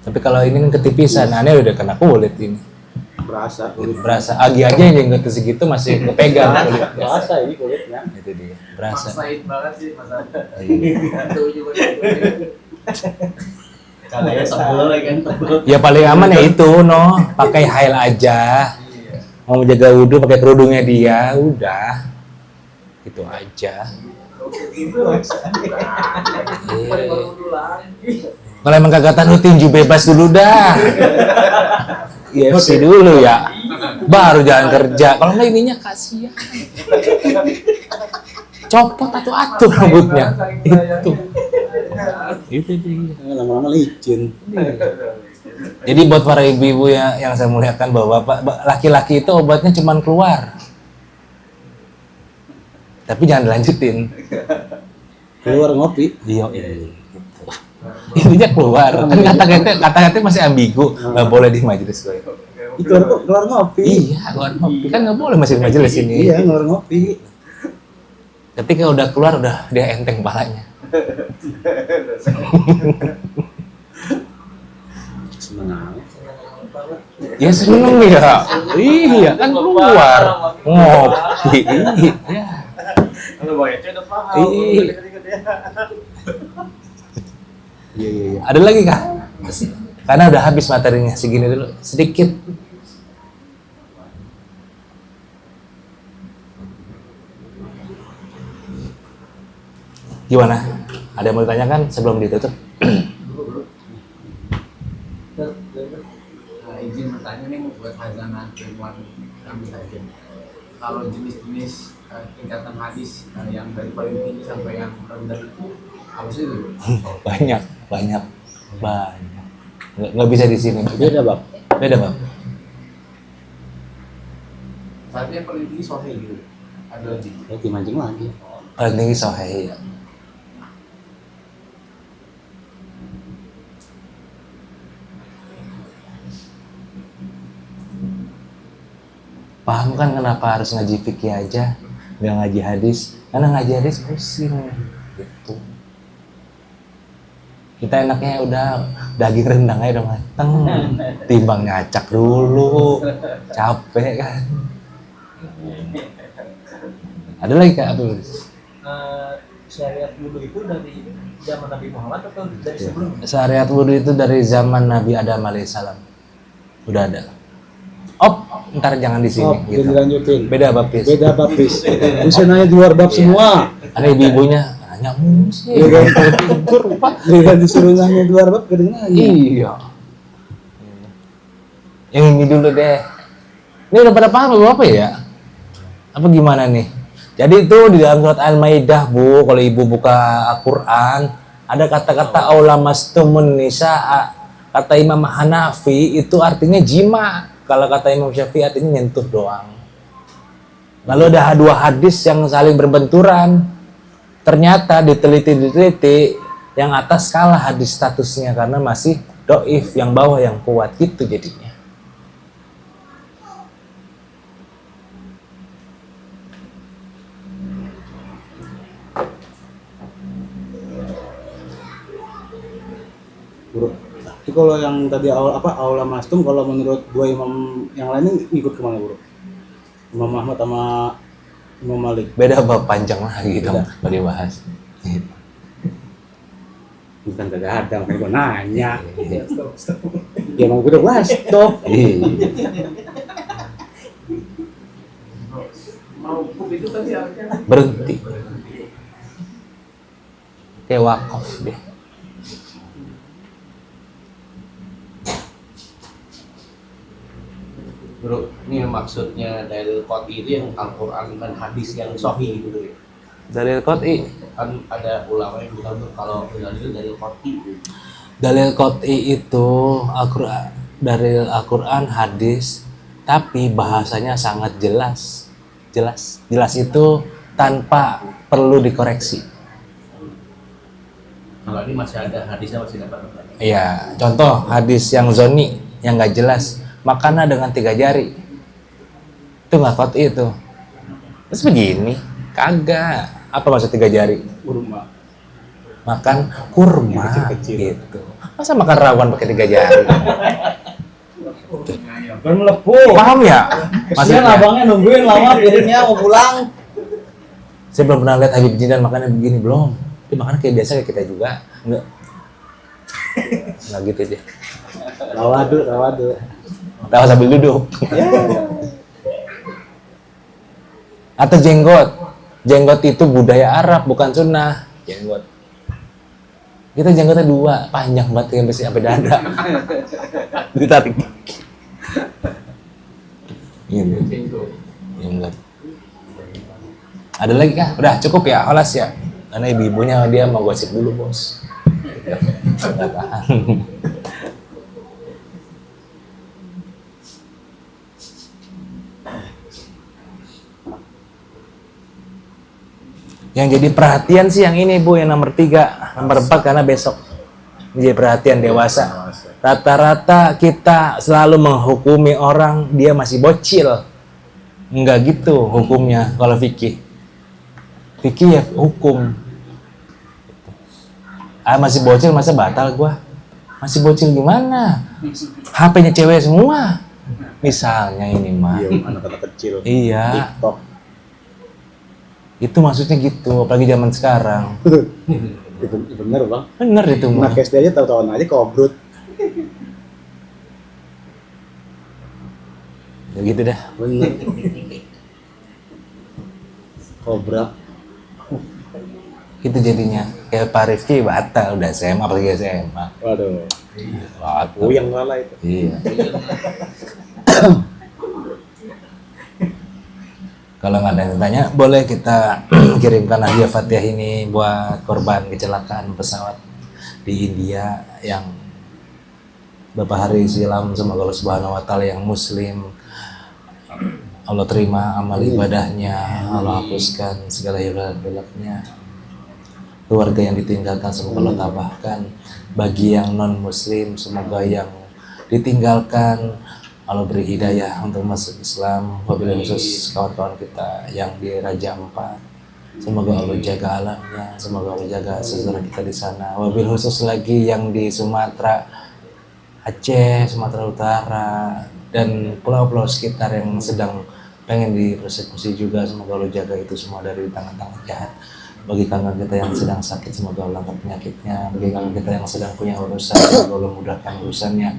Tapi kalau ini kan ketipisan, aneh udah kena kulit ini. Berasa kulit. Berasa. Agi aja yang jenggot segitu masih kepegang kulit. Berasa ini kulitnya. Itu dia, berasa. Maksain banget sih masalahnya. Iya. Itu juga. Katanya tebel kan tebel. Ya paling aman ya itu, pakai hail aja. Mau menjaga wudhu pakai kerudungnya dia, udah. Itu aja. Gitu aja. Kalau emang kagak lu tinju bebas dulu dah. UFC dulu ya. Baru jalan kerja. Kalau nggak ininya kasihan. Copot atau atur rambutnya. Itu dia. Lama-lama licin. Jadi buat para ibu-ibu yang saya muliakan bahwa laki-laki itu obatnya cuma keluar. Tapi jangan dilanjutin. Keluar ngopi. Iya. Intinya keluar. Kan kata-kata masih ambigu. Nggak boleh di majelis gue. Itu keluar ngopi. Iya, keluar ngopi. Kan nggak boleh masih di majelis ini. Iya, keluar ngopi. Ketika udah keluar udah dia enteng palanya. Seneng. Ya seneng ya. Iya kan keluar ngopi. Iya. Kalau banyaknya udah paham. Iya. Ada lagi kah? Karena udah habis materinya, segini dulu. Sedikit. Gimana? Ada yang mau ditanyakan sebelum ditutup? Izin bertanya nih buat Hazanah Firman kami saja. Kalau jenis-jenis tingkatan hadis yang dari paling tinggi sampai yang rendah itu apa sih itu? Banyak. Nggak bisa di sini. Beda, Bang. Beda bang. Berarti yang paling tinggi sahih gitu. Ada lagi. Ya dimancing lagi. Paling tinggi sahih ya. Paham kan kenapa harus ngaji fikih aja, nggak ngaji hadis? Karena ngaji hadis pusing, gitu. Kita enaknya udah daging rendang aja udah mateng, timbang ngacak dulu, capek kan. Ada lagi Kak Abdul? Syariat wudhu itu dari zaman Nabi Muhammad atau dari sebelumnya? Syariat wudhu itu dari zaman Nabi Adam alaihissalam, udah ada. Ntar jangan di sini. Oh, Gitu. dilanjutin. Beda baptis. Beda baptis. Bisa nanya di luar bab semua. Ada ibu-ibunya nanya mulu sih. Iya kan? Tidur Pak. Dia disuruh nanya di luar bab kedengeran. Iya. Yang ini dulu deh. Ini udah pada paham apa ya? Apa gimana nih? Jadi itu di dalam surat Al-Maidah, Bu, kalau ibu buka Al-Quran, ada kata-kata aulamastumun nisaa. Kata Imam Hanafi itu artinya jima. Kalau kata Imam Syafi'i artinya nyentuh doang. Lalu ada dua hadis yang saling berbenturan. Ternyata diteliti, yang atas kalah hadis statusnya karena masih doif, yang bawah yang kuat gitu jadinya. Bro, itu kalau yang tadi aula mastum, kalau menurut dua imam yang lainnya ikut kemana, Bro? Imam Ahmad sama Imam Malik. Beda bab panjang lagi dong kalau dibahas. Bukan kagak ada, makanya gue nanya. Ya emang gue udah bahas, stop. Mau hukum itu tadi harusnya Berhenti. Kayak wakaf deh. Bro, ini maksudnya dari qot'i itu yang Al-Quran dan hadis yang sahih gitu ya. Dalil qot'i. Kan ada ulama yang bilang tuh kalau dalil dari qot'i. Dalil qot'i itu Al-Quran, dari Al-Quran, hadis, tapi bahasanya sangat jelas. Jelas itu tanpa perlu dikoreksi. Kalau ini masih ada hadisnya masih dapat. Iya, contoh hadis yang zoni yang nggak jelas, makanlah dengan 3 jari. Itu nggak qot'i itu. Terus begini, kagak. Apa maksud 3 jari? Kurma. Makan kurma Kecil-kecil. gitu. Masa makan rawon pakai 3 jari? Kan melepuh. Paham ya? Maksudnya abangnya nungguin lama piringnya mau pulang. Saya belum pernah lihat Habib Jidan makannya begini, belum. Dia makan kayak biasa kayak kita juga. Enggak gitu dia. Rawadu. Tahu sambil duduk. Atau jenggot. Jenggot itu budaya Arab, bukan sunnah. Jenggot. Kita jenggotnya 2, panjang banget sampai dada. Ditarik. Gitu. Jenggot. Ada lagi kah? Udah cukup ya, alas ya. Karena ibu-ibunya dia mau gosip dulu, bos. Nggak tahan. Yang jadi perhatian sih yang ini Bu, yang nomor 3, nomor 4 karena besok jadi perhatian dewasa. Rata-rata kita selalu menghukumi orang dia masih bocil. Enggak gitu hukumnya kalau fikih. Fikih ya hukum. Masih bocil masa batal gua? Masih bocil gimana? HP-nya cewek semua. Misalnya ini mah. Iya, anak-anak kecil. Iya. TikTok. Itu maksudnya gitu, apalagi zaman sekarang. Itu bener bang. Bener itu mah. Anak SD aja tahu-tahuan aja kobrut. Ya gitu dah. Bener. Kobra. Itu jadinya kayak Pak Rifki batal udah SMA, apalagi SMA. Waduh. Batal. Yang kalah itu. Iya. Kalau nggak ada yang tanya, boleh kita kirimkan hadiah Fatihah ini buat korban kecelakaan pesawat di India yang beberapa hari silam. Semoga Allah Subhanahu Wa Taala yang Muslim, Allah terima amal ibadahnya, Allah hapuskan segala hilaf-hilafnya. Keluarga yang ditinggalkan semoga Allah tambahkan. Bagi yang non Muslim semoga yang ditinggalkan Allah beri hidayah untuk masuk Islam. Wabillahi khusus kawan-kawan kita yang di Raja Ampat, semoga Allah jaga alamnya, semoga Allah jaga saudara kita di sana. Wabillahi khusus lagi yang di Sumatera, Aceh, Sumatera Utara, dan pulau-pulau sekitar yang sedang pengen dipersekusi juga, semoga Allah jaga itu semua dari tangan-tangan jahat. Bagi kawan kita yang sedang sakit, semoga Allah angkat penyakitnya. Bagi kawan kita yang sedang punya urusan, semoga Allah mudahkan urusannya.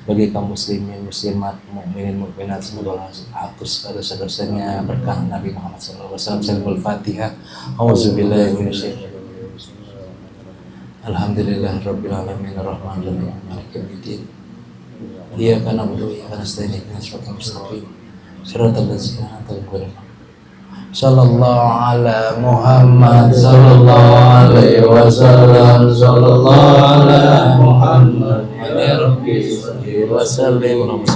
Bagi kaum muslimin, muslimat, mukminin, mukminat, semoga Allah hapus dosa-dosanya. Berkah Nabi Muhammad SAW. Al-Fatihah. Auzubillahi minasyaitonir rajim. Alhamdulillahirabbil alamin arrahmanir rahim maliki yaumiddin. Iyyaka na'budu wa iyyaka nasta'in ihdinas siratal mustaqim. Shiratal ladzina an'amta 'alaihim. Sallallahu ala Muhammad sallallahu alaihi wasallam sallallahu ala Muhammad ya Rabbi wa sallim.